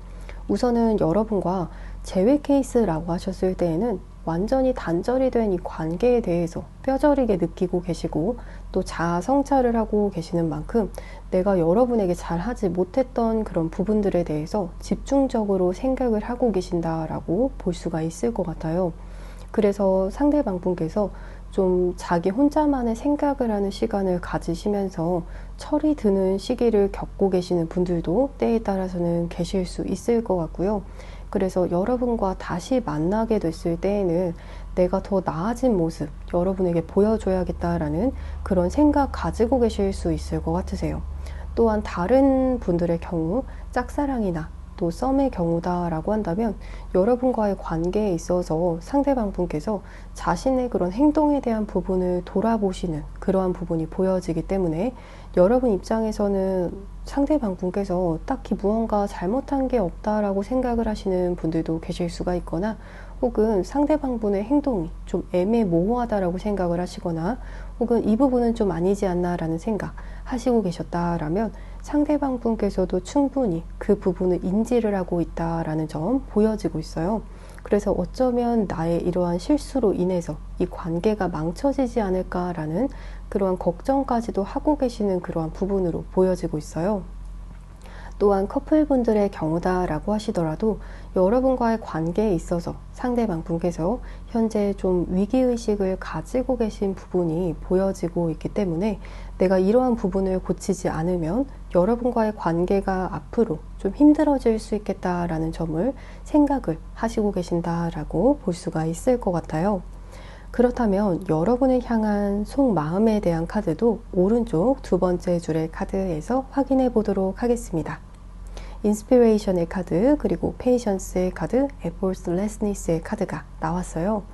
우선은 여러분과 재회 케이스라고 하셨을 때에는 완전히 단절이 된 이 관계에 대해서 뼈저리게 느끼고 계시고 또 자아 성찰을 하고 계시는 만큼 내가 여러분에게 잘 하지 못했던 그런 부분들에 대해서 집중적으로 생각을 하고 계신다라고 볼 수가 있을 것 같아요. 그래서 상대방 분께서 좀 자기 혼자만의 생각을 하는 시간을 가지시면서 철이 드는 시기를 겪고 계시는 분들도 때에 따라서는 계실 수 있을 것 같고요. 그래서 여러분과 다시 만나게 됐을 때에는 내가 더 나아진 모습 여러분에게 보여줘야겠다라는 그런 생각 가지고 계실 수 있을 것 같으세요. 또한 다른 분들의 경우 짝사랑이나 또 썸의 경우다라고 한다면 여러분과의 관계에 있어서 상대방 분께서 자신의 그런 행동에 대한 부분을 돌아보시는 그러한 부분이 보여지기 때문에 여러분 입장에서는 상대방 분께서 딱히 무언가 잘못한 게 없다라고 생각을 하시는 분들도 계실 수가 있거나, 혹은 상대방 분의 행동이 좀 애매모호하다라고 생각을 하시거나, 혹은 이 부분은 좀 아니지 않나 라는 생각 하시고 계셨다라면 상대방 분께서도 충분히 그 부분을 인지를 하고 있다라는 점 보여지고 있어요. 그래서 어쩌면 나의 이러한 실수로 인해서 이 관계가 망쳐지지 않을까라는 그러한 걱정까지도 하고 계시는 그러한 부분으로 보여지고 있어요. 또한 커플분들의 경우다라고 하시더라도 여러분과의 관계에 있어서 상대방 분께서 현재 좀 위기의식을 가지고 계신 부분이 보여지고 있기 때문에 내가 이러한 부분을 고치지 않으면 여러분과의 관계가 앞으로 좀 좀 힘들어질 수 있겠다라는 점을 생각을 하시고 계신다라고 볼 수가 있을 것 같아요. 그렇다면 여러분을 향한 속마음에 대한 카드도 오른쪽 두 번째 줄의 카드에서 확인해 보도록 하겠습니다. 인스피레이션의 카드, 그리고 페이션스의 카드, 에포슬레스니스의 카드가 나왔어요.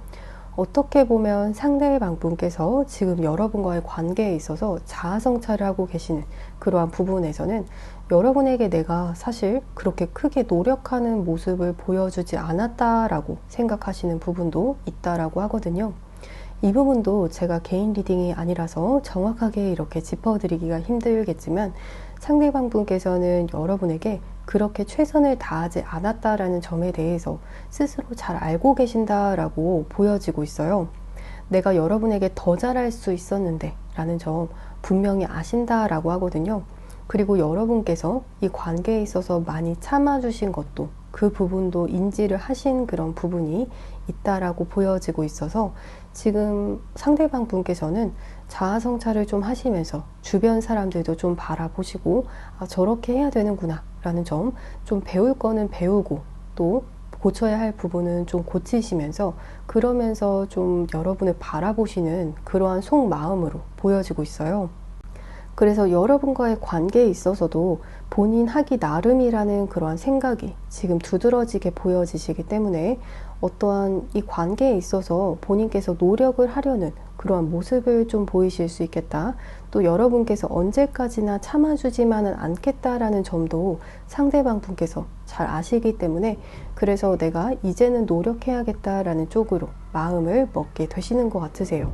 어떻게 보면 상대방 분께서 지금 여러분과의 관계에 있어서 자아성찰을 하고 계시는 그러한 부분에서는 여러분에게 내가 사실 그렇게 크게 노력하는 모습을 보여주지 않았다라고 생각하시는 부분도 있다라고 하거든요. 이 부분도 제가 개인 리딩이 아니라서 정확하게 이렇게 짚어드리기가 힘들겠지만 상대방 분께서는 여러분에게 그렇게 최선을 다하지 않았다라는 점에 대해서 스스로 잘 알고 계신다라고 보여지고 있어요. 내가 여러분에게 더 잘할 수 있었는데 라는 점 분명히 아신다라고 하거든요. 그리고 여러분께서 이 관계에 있어서 많이 참아주신 것도 그 부분도 인지를 하신 그런 부분이 있다라고 보여지고 있어서 지금 상대방 분께서는 자아 성찰을 좀 하시면서 주변 사람들도 좀 바라보시고 아, 저렇게 해야 되는구나 라는 점, 좀 배울 거는 배우고 또 고쳐야 할 부분은 좀 고치시면서 그러면서 좀 여러분을 바라보시는 그러한 속마음으로 보여지고 있어요. 그래서 여러분과의 관계에 있어서도 본인 하기 나름이라는 그러한 생각이 지금 두드러지게 보여지시기 때문에 어떠한 이 관계에 있어서 본인께서 노력을 하려는 그러한 모습을 좀 보이실 수 있겠다. 또 여러분께서 언제까지나 참아주지만은 않겠다라는 점도 상대방 분께서 잘 아시기 때문에 그래서 내가 이제는 노력해야겠다라는 쪽으로 마음을 먹게 되시는 것 같으세요.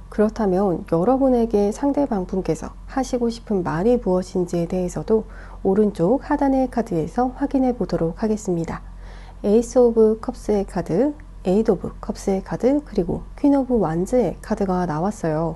그렇다면 여러분에게 상대방 분께서 하시고 싶은 말이 무엇인지에 대해서도 오른쪽 하단의 카드에서 확인해 보도록 하겠습니다. 에이스 오브 컵스의 카드, 에이드 오브 컵스의 카드, 그리고 퀸 오브 완즈의 카드가 나왔어요.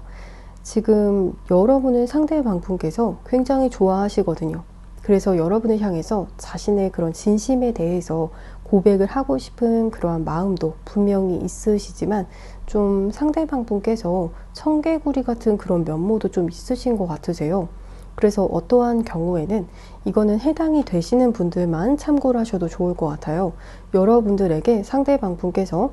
지금 여러분을 상대방 분께서 굉장히 좋아하시거든요. 그래서 여러분을 향해서 자신의 그런 진심에 대해서 고백을 하고 싶은 그러한 마음도 분명히 있으시지만 좀 상대방 분께서 청개구리 같은 그런 면모도 좀 있으신 것 같으세요. 그래서 어떠한 경우에는 이거는 해당이 되시는 분들만 참고를 하셔도 좋을 것 같아요. 여러분들에게 상대방 분께서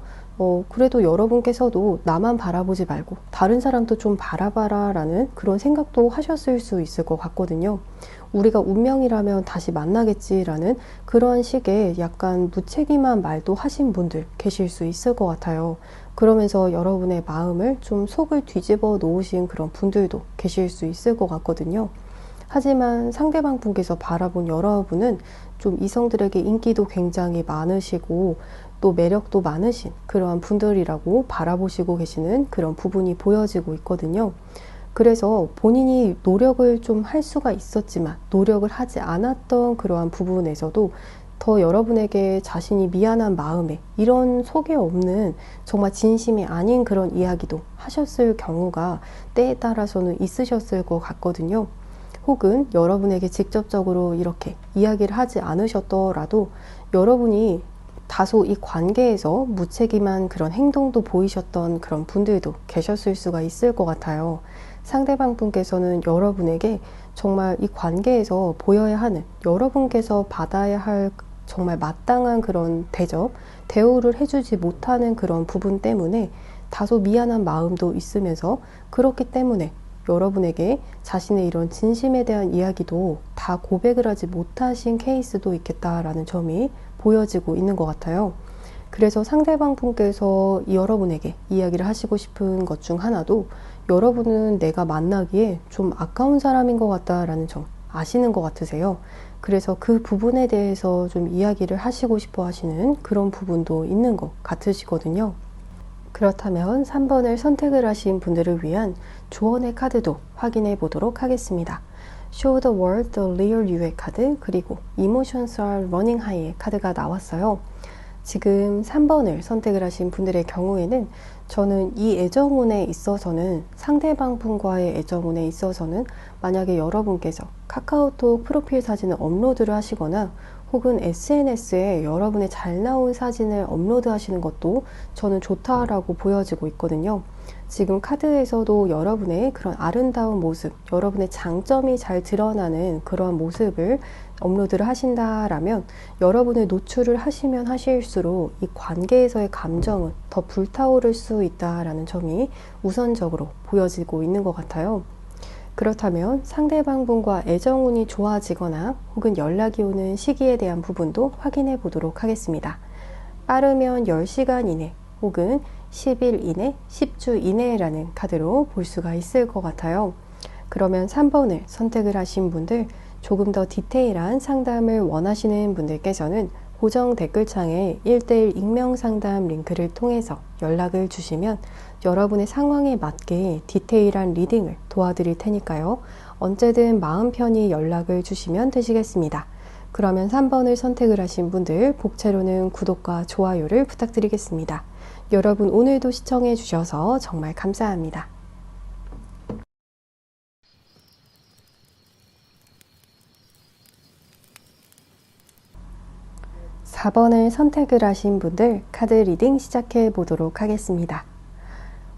그래도 여러분께서도 나만 바라보지 말고 다른 사람도 좀 바라봐라 라는 그런 생각도 하셨을 수 있을 것 같거든요. 우리가 운명이라면 다시 만나겠지라는 그런 식의 약간 무책임한 말도 하신 분들 계실 수 있을 것 같아요. 그러면서 여러분의 마음을 좀 속을 뒤집어 놓으신 그런 분들도 계실 수 있을 것 같거든요. 하지만 상대방 분께서 바라본 여러분은 좀 이성들에게 인기도 굉장히 많으시고 또 매력도 많으신 그러한 분들이라고 바라보시고 계시는 그런 부분이 보여지고 있거든요. 그래서 본인이 노력을 좀 할 수가 있었지만 노력을 하지 않았던 그러한 부분에서도 더 여러분에게 자신이 미안한 마음에 이런 속에 없는 정말 진심이 아닌 그런 이야기도 하셨을 경우가 때에 따라서는 있으셨을 것 같거든요. 혹은 여러분에게 직접적으로 이렇게 이야기를 하지 않으셨더라도 여러분이 다소 이 관계에서 무책임한 그런 행동도 보이셨던 그런 분들도 계셨을 수가 있을 것 같아요. 상대방 분께서는 여러분에게 정말 이 관계에서 보여야 하는 여러분께서 받아야 할 정말 마땅한 그런 대우를 해주지 못하는 그런 부분 때문에 다소 미안한 마음도 있으면서 그렇기 때문에 여러분에게 자신의 이런 진심에 대한 이야기도 다 고백을 하지 못하신 케이스도 있겠다라는 점이 보여지고 있는 것 같아요. 그래서 상대방 분께서 여러분에게 이야기를 하시고 싶은 것 중 하나도 여러분은 내가 만나기에 좀 아까운 사람인 것 같다라는 점 아시는 것 같으세요. 그래서 그 부분에 대해서 좀 이야기를 하시고 싶어 하시는 그런 부분도 있는 것 같으시거든요. 그렇다면 3번을 선택을 하신 분들을 위한 조언의 카드도 확인해 보도록 하겠습니다. Show the world the real you의 카드, 그리고 Emotions are running high의 카드가 나왔어요. 지금 3번을 선택을 하신 분들의 경우에는 저는 이 애정운에 있어서는 상대방 분과의 애정운에 있어서는 만약에 여러분께서 카카오톡 프로필 사진을 업로드를 하시거나 혹은 SNS에 여러분의 잘 나온 사진을 업로드 하시는 것도 저는 좋다라고 보여지고 있거든요. 지금 카드에서도 여러분의 그런 아름다운 모습, 여러분의 장점이 잘 드러나는 그러한 모습을 업로드를 하신다라면 여러분의 노출을 하시면 하실수록 이 관계에서의 감정은 더 불타오를 수 있다라는 점이 우선적으로 보여지고 있는 것 같아요. 그렇다면 상대방분과 애정운이 좋아지거나 혹은 연락이 오는 시기에 대한 부분도 확인해 보도록 하겠습니다. 빠르면 10시간 이내 혹은 10일 이내, 10주 이내라는 카드로 볼 수가 있을 것 같아요. 그러면 3번을 선택을 하신 분들, 조금 더 디테일한 상담을 원하시는 분들께서는 고정 댓글창에 1:1 익명 상담 링크를 통해서 연락을 주시면 여러분의 상황에 맞게 디테일한 리딩을 도와드릴 테니까요. 언제든 마음 편히 연락을 주시면 되시겠습니다. 그러면 3번을 선택을 하신 분들, 복채로는 구독과 좋아요를 부탁드리겠습니다. 여러분 오늘도 시청해 주셔서 정말 감사합니다. 4번을 선택을 하신 분들, 카드 리딩 시작해 보도록 하겠습니다.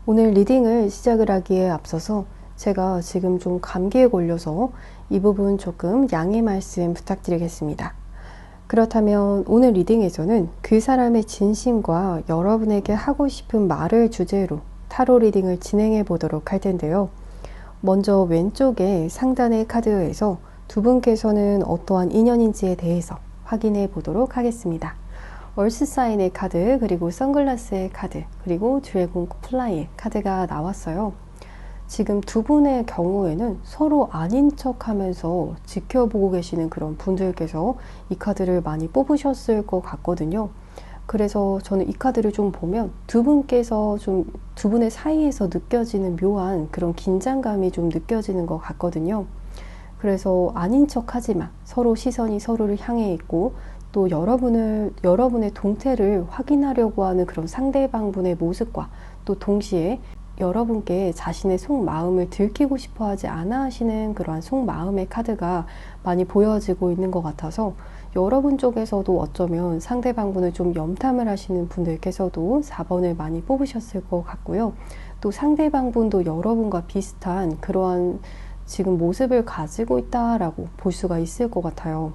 오늘 리딩을 시작을 하기에 앞서서 제가 지금 좀 감기에 걸려서 이 부분 조금 양해 말씀 부탁드리겠습니다. 그렇다면 오늘 리딩에서는 그 사람의 진심과 여러분에게 하고 싶은 말을 주제로 타로 리딩을 진행해 보도록 할 텐데요. 먼저 왼쪽에 상단의 카드에서 두 분께서는 어떠한 인연인지에 대해서 확인해 보도록 하겠습니다. 얼스 사인의 카드, 그리고 선글라스의 카드, 그리고 드래곤 플라이의 카드가 나왔어요. 지금 두 분의 경우에는 서로 아닌 척 하면서 지켜보고 계시는 그런 분들께서 이 카드를 많이 뽑으셨을 것 같거든요. 그래서 저는 이 카드를 좀 보면 두 분께서 좀 두 분의 사이에서 느껴지는 묘한 그런 긴장감이 좀 느껴지는 것 같거든요. 그래서 아닌 척 하지만 서로 시선이 서로를 향해 있고 또 여러분의 동태를 확인하려고 하는 그런 상대방분의 모습과 또 동시에 여러분께 자신의 속마음을 들키고 싶어 하지 않아 하시는 그러한 속마음의 카드가 많이 보여지고 있는 것 같아서 여러분 쪽에서도 어쩌면 상대방분을 좀 염탐을 하시는 분들께서도 4번을 많이 뽑으셨을 것 같고요. 또 상대방분도 여러분과 비슷한 그러한 지금 모습을 가지고 있다라고 볼 수가 있을 것 같아요.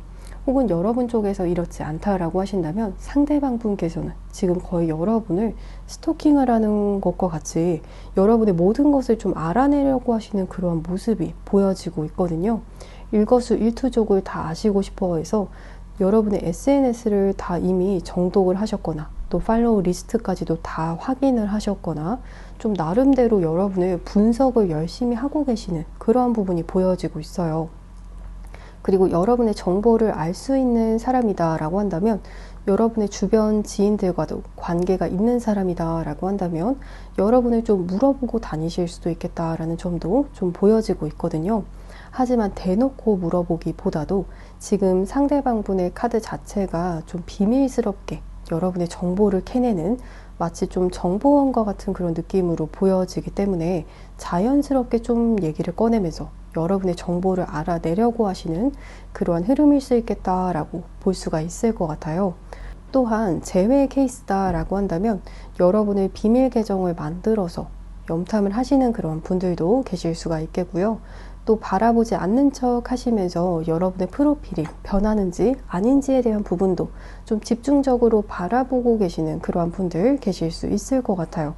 혹은 여러분 쪽에서 이렇지 않다라고 하신다면 상대방 분께서는 지금 거의 여러분을 스토킹을 하는 것과 같이 여러분의 모든 것을 좀 알아내려고 하시는 그러한 모습이 보여지고 있거든요. 일거수일투족을 다 아시고 싶어 해서 여러분의 SNS를 다 이미 정독을 하셨거나 또 팔로우 리스트까지도 다 확인을 하셨거나 좀 나름대로 여러분의 분석을 열심히 하고 계시는 그러한 부분이 보여지고 있어요. 그리고 여러분의 정보를 알 수 있는 사람이다 라고 한다면 여러분의 주변 지인들과도 관계가 있는 사람이다 라고 한다면 여러분을 좀 물어보고 다니실 수도 있겠다라는 점도 좀 보여지고 있거든요. 하지만 대놓고 물어보기보다도 지금 상대방분의 카드 자체가 좀 비밀스럽게 여러분의 정보를 캐내는 마치 좀 정보원과 같은 그런 느낌으로 보여지기 때문에 자연스럽게 좀 얘기를 꺼내면서 여러분의 정보를 알아내려고 하시는 그러한 흐름일 수 있겠다라고 볼 수가 있을 것 같아요. 또한 제외 케이스다라고 한다면 여러분의 비밀 계정을 만들어서 염탐을 하시는 그런 분들도 계실 수가 있겠고요. 또 바라보지 않는 척 하시면서 여러분의 프로필이 변하는지 아닌지에 대한 부분도 좀 집중적으로 바라보고 계시는 그러한 분들 계실 수 있을 것 같아요.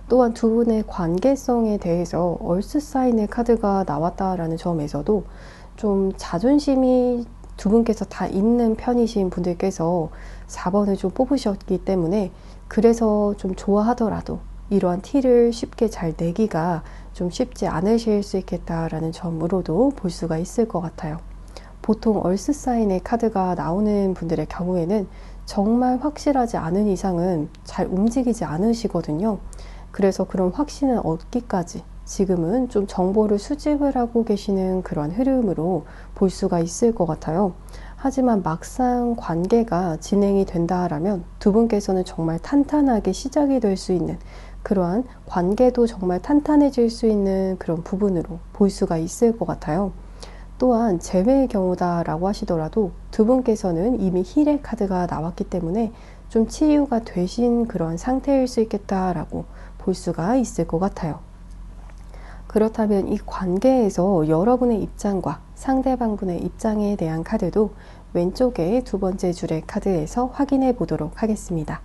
또한 두 분의 관계성에 대해서 얼스 사인의 카드가 나왔다라는 점에서도 좀 자존심이 두 분께서 다 있는 편이신 분들께서 4번을 좀 뽑으셨기 때문에 그래서 좀 좋아하더라도 이러한 티를 쉽게 잘 내기가 좀 쉽지 않으실 수 있겠다라는 점으로도 볼 수가 있을 것 같아요. 보통 얼스 사인의 카드가 나오는 분들의 경우에는 정말 확실하지 않은 이상은 잘 움직이지 않으시거든요. 그래서 그런 확신을 얻기까지 지금은 좀 정보를 수집을 하고 계시는 그런 흐름으로 볼 수가 있을 것 같아요. 하지만 막상 관계가 진행이 된다라면 두 분께서는 정말 탄탄하게 시작이 될 수 있는 그러한 관계도 정말 탄탄해질 수 있는 그런 부분으로 볼 수가 있을 것 같아요. 또한 제외의 경우다라고 하시더라도 두 분께서는 이미 힐의 카드가 나왔기 때문에 좀 치유가 되신 그런 상태일 수 있겠다라고 볼 수가 있을 것 같아요. 그렇다면 이 관계에서 여러분의 입장과 상대방분의 입장에 대한 카드도 왼쪽의 두 번째 줄의 카드에서 확인해 보도록 하겠습니다.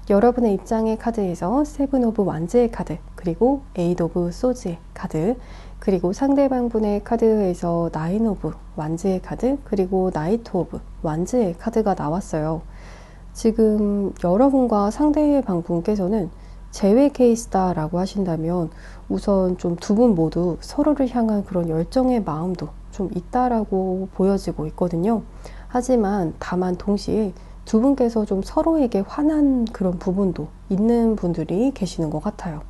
여러분의 입장의 카드에서 세븐 오브 완즈의 카드, 그리고 에잇 오브 소즈의 카드, 그리고 상대방분의 카드에서 나인 오브 완즈의 카드, 그리고 나이트 오브 완즈의 카드가 나왔어요. 지금 여러분과 상대방분께서는 제외 케이스다 라고 하신다면 우선 좀 두 분 모두 서로를 향한 그런 열정의 마음도 좀 있다라고 보여지고 있거든요. 하지만 다만 동시에 두 분께서 좀 서로에게 화난 그런 부분도 있는 분들이 계시는 것 같아요.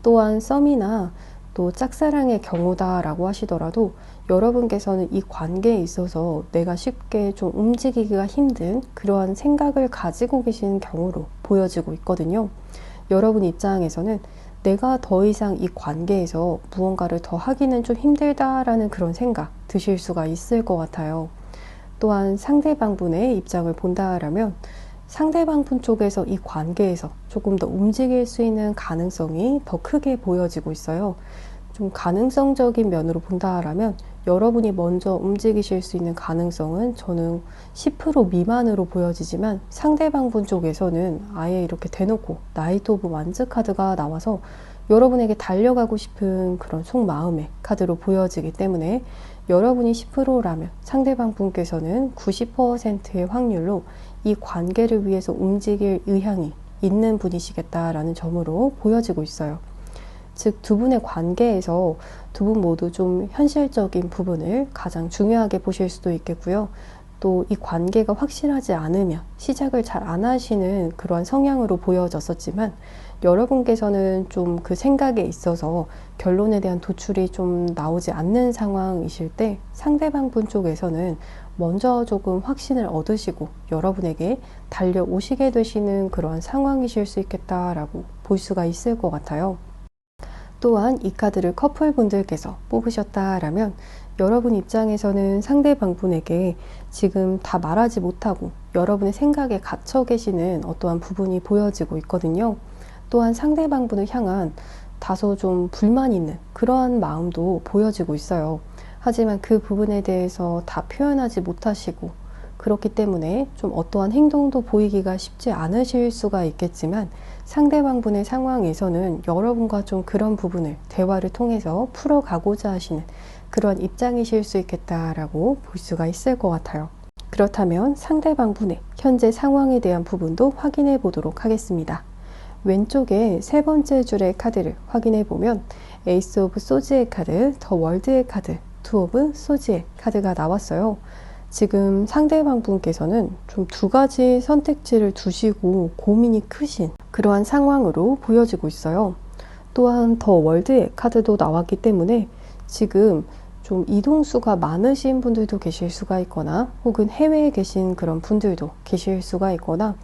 또한 썸이나 또 짝사랑의 경우다라고 하시더라도 여러분께서는 이 관계에 있어서 내가 쉽게 좀 움직이기가 힘든 그러한 생각을 가지고 계신 경우로 보여지고 있거든요. 여러분 입장에서는 내가 더 이상 이 관계에서 무언가를 더 하기는 좀 힘들다라는 그런 생각 드실 수가 있을 것 같아요. 또한 상대방분의 입장을 본다라면 상대방분 쪽에서 이 관계에서 조금 더 움직일 수 있는 가능성이 더 크게 보여지고 있어요. 좀 가능성적인 면으로 본다라면 여러분이 먼저 움직이실 수 있는 가능성은 저는 10% 미만으로 보여지지만 상대방분 쪽에서는 아예 이렇게 대놓고 나이트 오브 완즈 카드가 나와서 여러분에게 달려가고 싶은 그런 속마음의 카드로 보여지기 때문에 여러분이 10%라면 상대방 분께서는 90%의 확률로 이 관계를 위해서 움직일 의향이 있는 분이시겠다라는 점으로 보여지고 있어요. 즉, 두 분의 관계에서 두 분 모두 좀 현실적인 부분을 가장 중요하게 보실 수도 있겠고요. 또 이 관계가 확실하지 않으면 시작을 잘 안 하시는 그러한 성향으로 보여졌었지만 여러분께서는 좀 그 생각에 있어서 결론에 대한 도출이 좀 나오지 않는 상황이실 때 상대방 분 쪽에서는 먼저 조금 확신을 얻으시고 여러분에게 달려오시게 되시는 그런 상황이실 수 있겠다라고 볼 수가 있을 것 같아요. 또한 이 카드를 커플분들께서 뽑으셨다라면 여러분 입장에서는 상대방 분에게 지금 다 말하지 못하고 여러분의 생각에 갇혀 계시는 어떠한 부분이 보여지고 있거든요. 또한 상대방 분을 향한 다소 좀 불만 있는 그러한 마음도 보여지고 있어요. 하지만 그 부분에 대해서 다 표현하지 못하시고 그렇기 때문에 좀 어떠한 행동도 보이기가 쉽지 않으실 수가 있겠지만 상대방 분의 상황에서는 여러분과 좀 그런 부분을 대화를 통해서 풀어가고자 하시는 그런 입장이실 수 있겠다라고 볼 수가 있을 것 같아요. 그렇다면 상대방 분의 현재 상황에 대한 부분도 확인해 보도록 하겠습니다. 왼쪽에 세 번째 줄의 카드를 확인해 보면 에이스 오브 소즈의 카드, 더 월드의 카드, 투 오브 소즈의 카드가 나왔어요. 지금 상대방 분께서는 좀 두 가지 선택지를 두시고 고민이 크신 그러한 상황으로 보여지고 있어요. 또한 더 월드의 카드도 나왔기 때문에 지금 좀 이동수가 많으신 분들도 계실 수가 있거나 혹은 해외에 계신 그런 분들도 계실 수가 있거나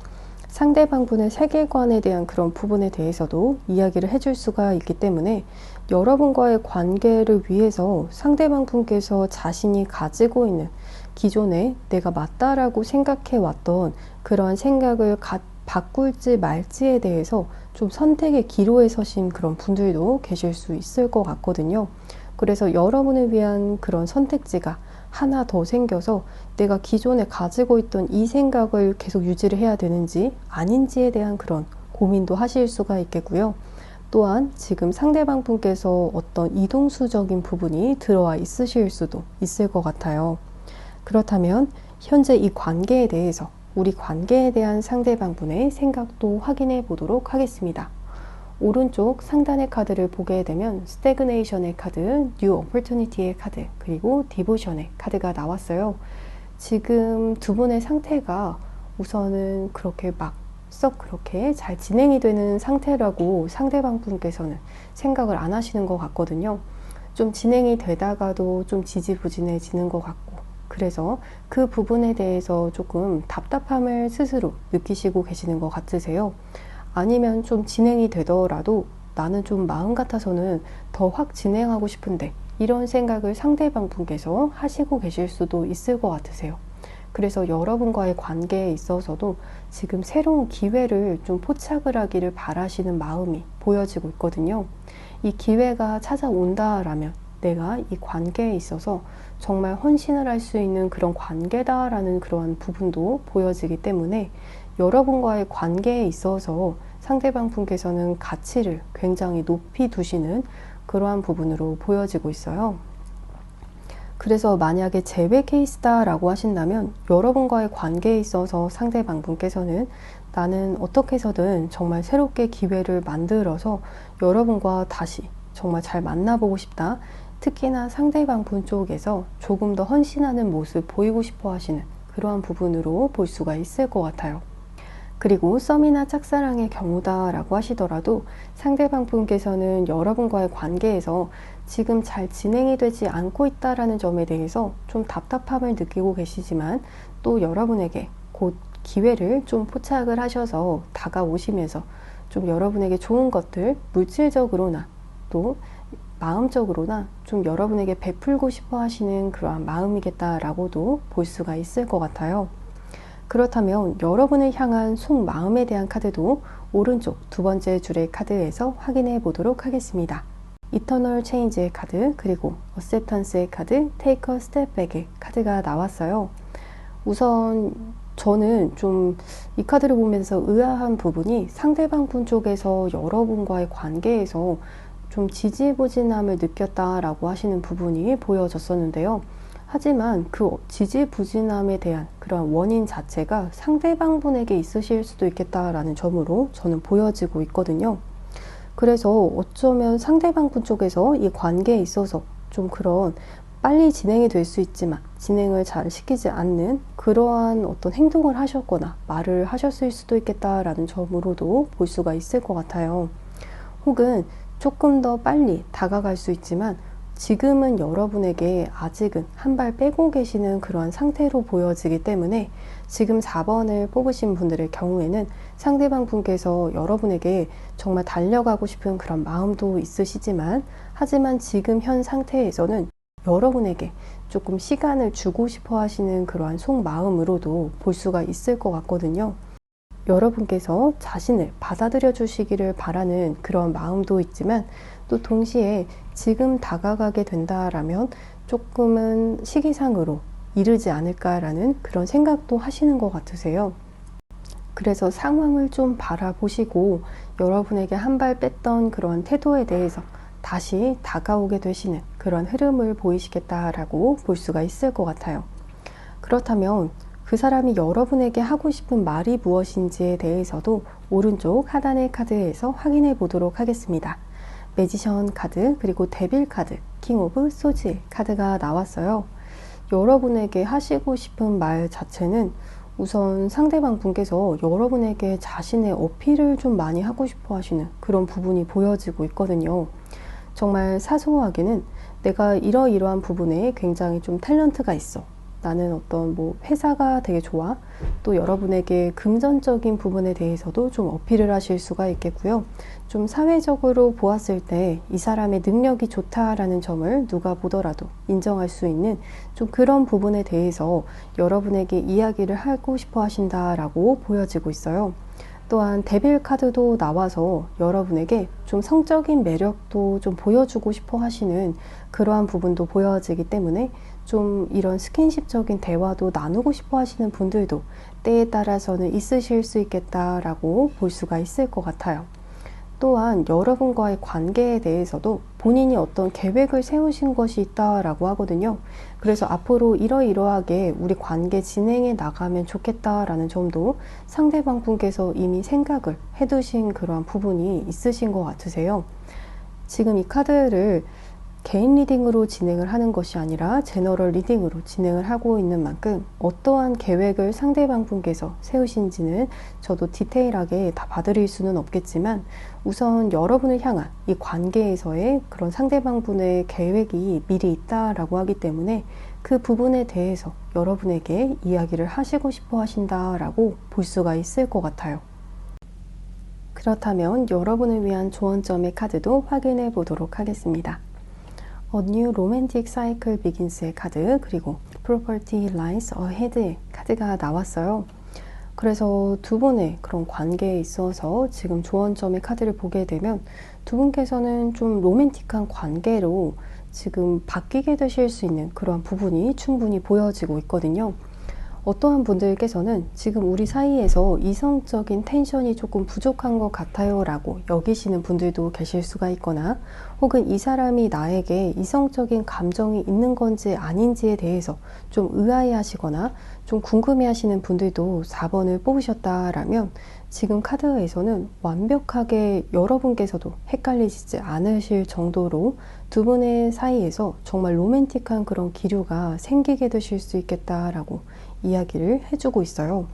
상대방 분의 세계관에 대한 그런 부분에 대해서도 이야기를 해줄 수가 있기 때문에 여러분과의 관계를 위해서 상대방 분께서 자신이 가지고 있는 기존에 내가 맞다라고 생각해 왔던 그런 생각을 바꿀지 말지에 대해서 좀 선택의 기로에 서신 그런 분들도 계실 수 있을 것 같거든요. 그래서 여러분을 위한 그런 선택지가 하나 더 생겨서 내가 기존에 가지고 있던 이 생각을 계속 유지를 해야 되는지 아닌지에 대한 그런 고민도 하실 수가 있겠고요. 또한 지금 상대방 분께서 어떤 이동수적인 부분이 들어와 있으실 수도 있을 것 같아요. 그렇다면 현재 이 관계에 대해서 우리 관계에 대한 상대방 분의 생각도 확인해 보도록 하겠습니다. 오른쪽 상단의 카드를 보게 되면 스태그네이션의 카드, 뉴 오퍼튜니티의 카드, 그리고 디보션의 카드가 나왔어요. 지금 두 분의 상태가 우선은 그렇게 막 썩 그렇게 잘 진행이 되는 상태라고 상대방 분께서는 생각을 안 하시는 것 같거든요. 좀 진행이 되다가도 좀 지지부진해지는 것 같고 그래서 그 부분에 대해서 조금 답답함을 스스로 느끼시고 계시는 것 같으세요. 아니면 좀 진행이 되더라도 나는 좀 마음 같아서는 더 확 진행하고 싶은데 이런 생각을 상대방 분께서 하시고 계실 수도 있을 것 같으세요. 그래서 여러분과의 관계에 있어서도 지금 새로운 기회를 좀 포착을 하기를 바라시는 마음이 보여지고 있거든요. 이 기회가 찾아온다라면 내가 이 관계에 있어서 정말 헌신을 할 수 있는 그런 관계다라는 그러한 부분도 보여지기 때문에 여러분과의 관계에 있어서 상대방 분께서는 가치를 굉장히 높이 두시는 그러한 부분으로 보여지고 있어요. 그래서 만약에 제외 케이스다라고 하신다면 여러분과의 관계에 있어서 상대방 분께서는 나는 어떻게 해서든 정말 새롭게 기회를 만들어서 여러분과 다시 정말 잘 만나보고 싶다. 특히나 상대방 분 쪽에서 조금 더 헌신하는 모습 보이고 싶어 하시는 그러한 부분으로 볼 수가 있을 것 같아요. 그리고 썸이나 짝사랑의 경우다라고 하시더라도 상대방 분께서는 여러분과의 관계에서 지금 잘 진행이 되지 않고 있다라는 점에 대해서 좀 답답함을 느끼고 계시지만 또 여러분에게 곧 기회를 좀 포착을 하셔서 다가오시면서 좀 여러분에게 좋은 것들 물질적으로나 또 마음적으로나 좀 여러분에게 베풀고 싶어 하시는 그러한 마음이겠다라고도 볼 수가 있을 것 같아요. 그렇다면 여러분을 향한 속마음에 대한 카드도 오른쪽 두 번째 줄의 카드에서 확인해 보도록 하겠습니다. 이터널 체인지의 카드, 그리고 어셉턴스의 카드, 테이크 어 스텝 백의 카드가 나왔어요. 우선 저는 좀 이 카드를 보면서 의아한 부분이 상대방 분 쪽에서 여러분과의 관계에서 좀 지지부진함을 느꼈다라고 하시는 부분이 보여졌었는데요. 하지만 그 지지부진함에 대한 그런 원인 자체가 상대방 분에게 있으실 수도 있겠다라는 점으로 저는 보여지고 있거든요. 그래서 어쩌면 상대방 분 쪽에서 이 관계에 있어서 좀 그런 빨리 진행이 될 수 있지만 진행을 잘 시키지 않는 그러한 어떤 행동을 하셨거나 말을 하셨을 수도 있겠다라는 점으로도 볼 수가 있을 것 같아요. 혹은 조금 더 빨리 다가갈 수 있지만 지금은 여러분에게 아직은 한 발 빼고 계시는 그러한 상태로 보여지기 때문에 지금 4번을 뽑으신 분들의 경우에는 상대방 분께서 여러분에게 정말 달려가고 싶은 그런 마음도 있으시지만 하지만 지금 현 상태에서는 여러분에게 조금 시간을 주고 싶어 하시는 그러한 속마음으로도 볼 수가 있을 것 같거든요. 여러분께서 자신을 받아들여 주시기를 바라는 그런 마음도 있지만 또 동시에 지금 다가가게 된다라면 조금은 시기상으로 이르지 않을까라는 그런 생각도 하시는 것 같으세요. 그래서 상황을 좀 바라보시고 여러분에게 한 발 뺐던 그런 태도에 대해서 다시 다가오게 되시는 그런 흐름을 보이시겠다라고 볼 수가 있을 것 같아요. 그렇다면 그 사람이 여러분에게 하고 싶은 말이 무엇인지에 대해서도 오른쪽 하단의 카드에서 확인해 보도록 하겠습니다. 매지션 카드, 그리고 데빌 카드, 킹 오브 소즈 카드가 나왔어요. 여러분에게 하시고 싶은 말 자체는 우선 상대방 분께서 여러분에게 자신의 어필을 좀 많이 하고 싶어 하시는 그런 부분이 보여지고 있거든요. 정말 사소하게는 내가 이러이러한 부분에 굉장히 좀 탤런트가 있어. 나는 어떤 회사가 되게 좋아. 또 여러분에게 금전적인 부분에 대해서도 좀 어필을 하실 수가 있겠고요. 좀 사회적으로 보았을 때 이 사람의 능력이 좋다라는 점을 누가 보더라도 인정할 수 있는 좀 그런 부분에 대해서 여러분에게 이야기를 하고 싶어 하신다라고 보여지고 있어요. 또한 데빌 카드도 나와서 여러분에게 좀 성적인 매력도 좀 보여주고 싶어 하시는 그러한 부분도 보여지기 때문에 좀 이런 스킨십적인 대화도 나누고 싶어 하시는 분들도 때에 따라서는 있으실 수 있겠다라고 볼 수가 있을 것 같아요. 또한 여러분과의 관계에 대해서도 본인이 어떤 계획을 세우신 것이 있다라고 하거든요. 그래서 앞으로 이러이러하게 우리 관계 진행해 나가면 좋겠다라는 점도 상대방 분께서 이미 생각을 해두신 그러한 부분이 있으신 것 같으세요. 지금 이 카드를 개인 리딩으로 진행을 하는 것이 아니라 제너럴 리딩으로 진행을 하고 있는 만큼 어떠한 계획을 상대방 분께서 세우신지는 저도 디테일하게 다 봐드릴 수는 없겠지만 우선 여러분을 향한 이 관계에서의 그런 상대방 분의 계획이 미리 있다라고 하기 때문에 그 부분에 대해서 여러분에게 이야기를 하시고 싶어 하신다라고 볼 수가 있을 것 같아요. 그렇다면 여러분을 위한 조언점의 카드도 확인해 보도록 하겠습니다. A New Romantic Cycle Begins의 카드, 그리고 property lies ahead 카드가 나왔어요. 그래서 두 분의 그런 관계에 있어서 지금 조언점의 카드를 보게 되면 두 분께서는 좀 로맨틱한 관계로 지금 바뀌게 되실 수 있는 그러한 부분이 충분히 보여지고 있거든요. 어떠한 분들께서는 지금 우리 사이에서 이성적인 텐션이 조금 부족한 것 같아요 라고 여기시는 분들도 계실 수가 있거나, 혹은 이 사람이 나에게 이성적인 감정이 있는 건지 아닌지에 대해서 좀 의아해 하시거나 좀 궁금해 하시는 분들도 4번을 뽑으셨다라면, 지금 카드에서는 완벽하게 여러분께서도 헷갈리지 않으실 정도로 두 분의 사이에서 정말 로맨틱한 그런 기류가 생기게 되실 수 있겠다라고 이야기를 해주고 있어요.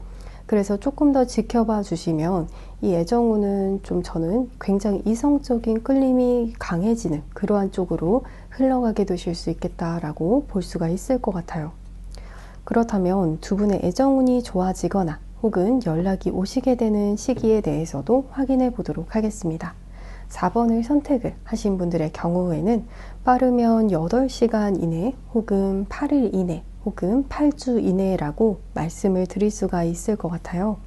그래서 조금 더 지켜봐 주시면 이 애정운은 좀 저는 굉장히 이성적인 끌림이 강해지는 그러한 쪽으로 흘러가게 되실 수 있겠다라고 볼 수가 있을 것 같아요. 그렇다면 두 분의 애정운이 좋아지거나 혹은 연락이 오시게 되는 시기에 대해서도 확인해 보도록 하겠습니다. 4번을 선택을 하신 분들의 경우에는 빠르면 8시간 이내 혹은 8일 이내 혹은 8주 이내라고 말씀을 드릴 수가 있을 것 같아요.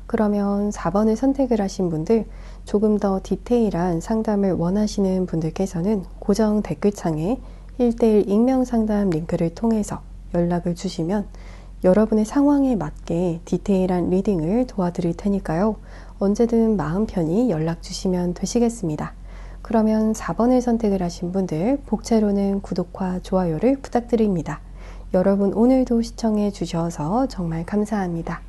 그러면 4번을 선택을 하신 분들, 조금 더 디테일한 상담을 원하시는 분들께서는 고정 댓글창에 1:1 익명 상담 링크를 통해서 연락을 주시면 여러분의 상황에 맞게 디테일한 리딩을 도와드릴 테니까요. 언제든 마음 편히 연락 주시면 되시겠습니다. 그러면 4번을 선택을 하신 분들, 복채로는 구독과 좋아요를 부탁드립니다. 여러분 오늘도 시청해 주셔서 정말 감사합니다.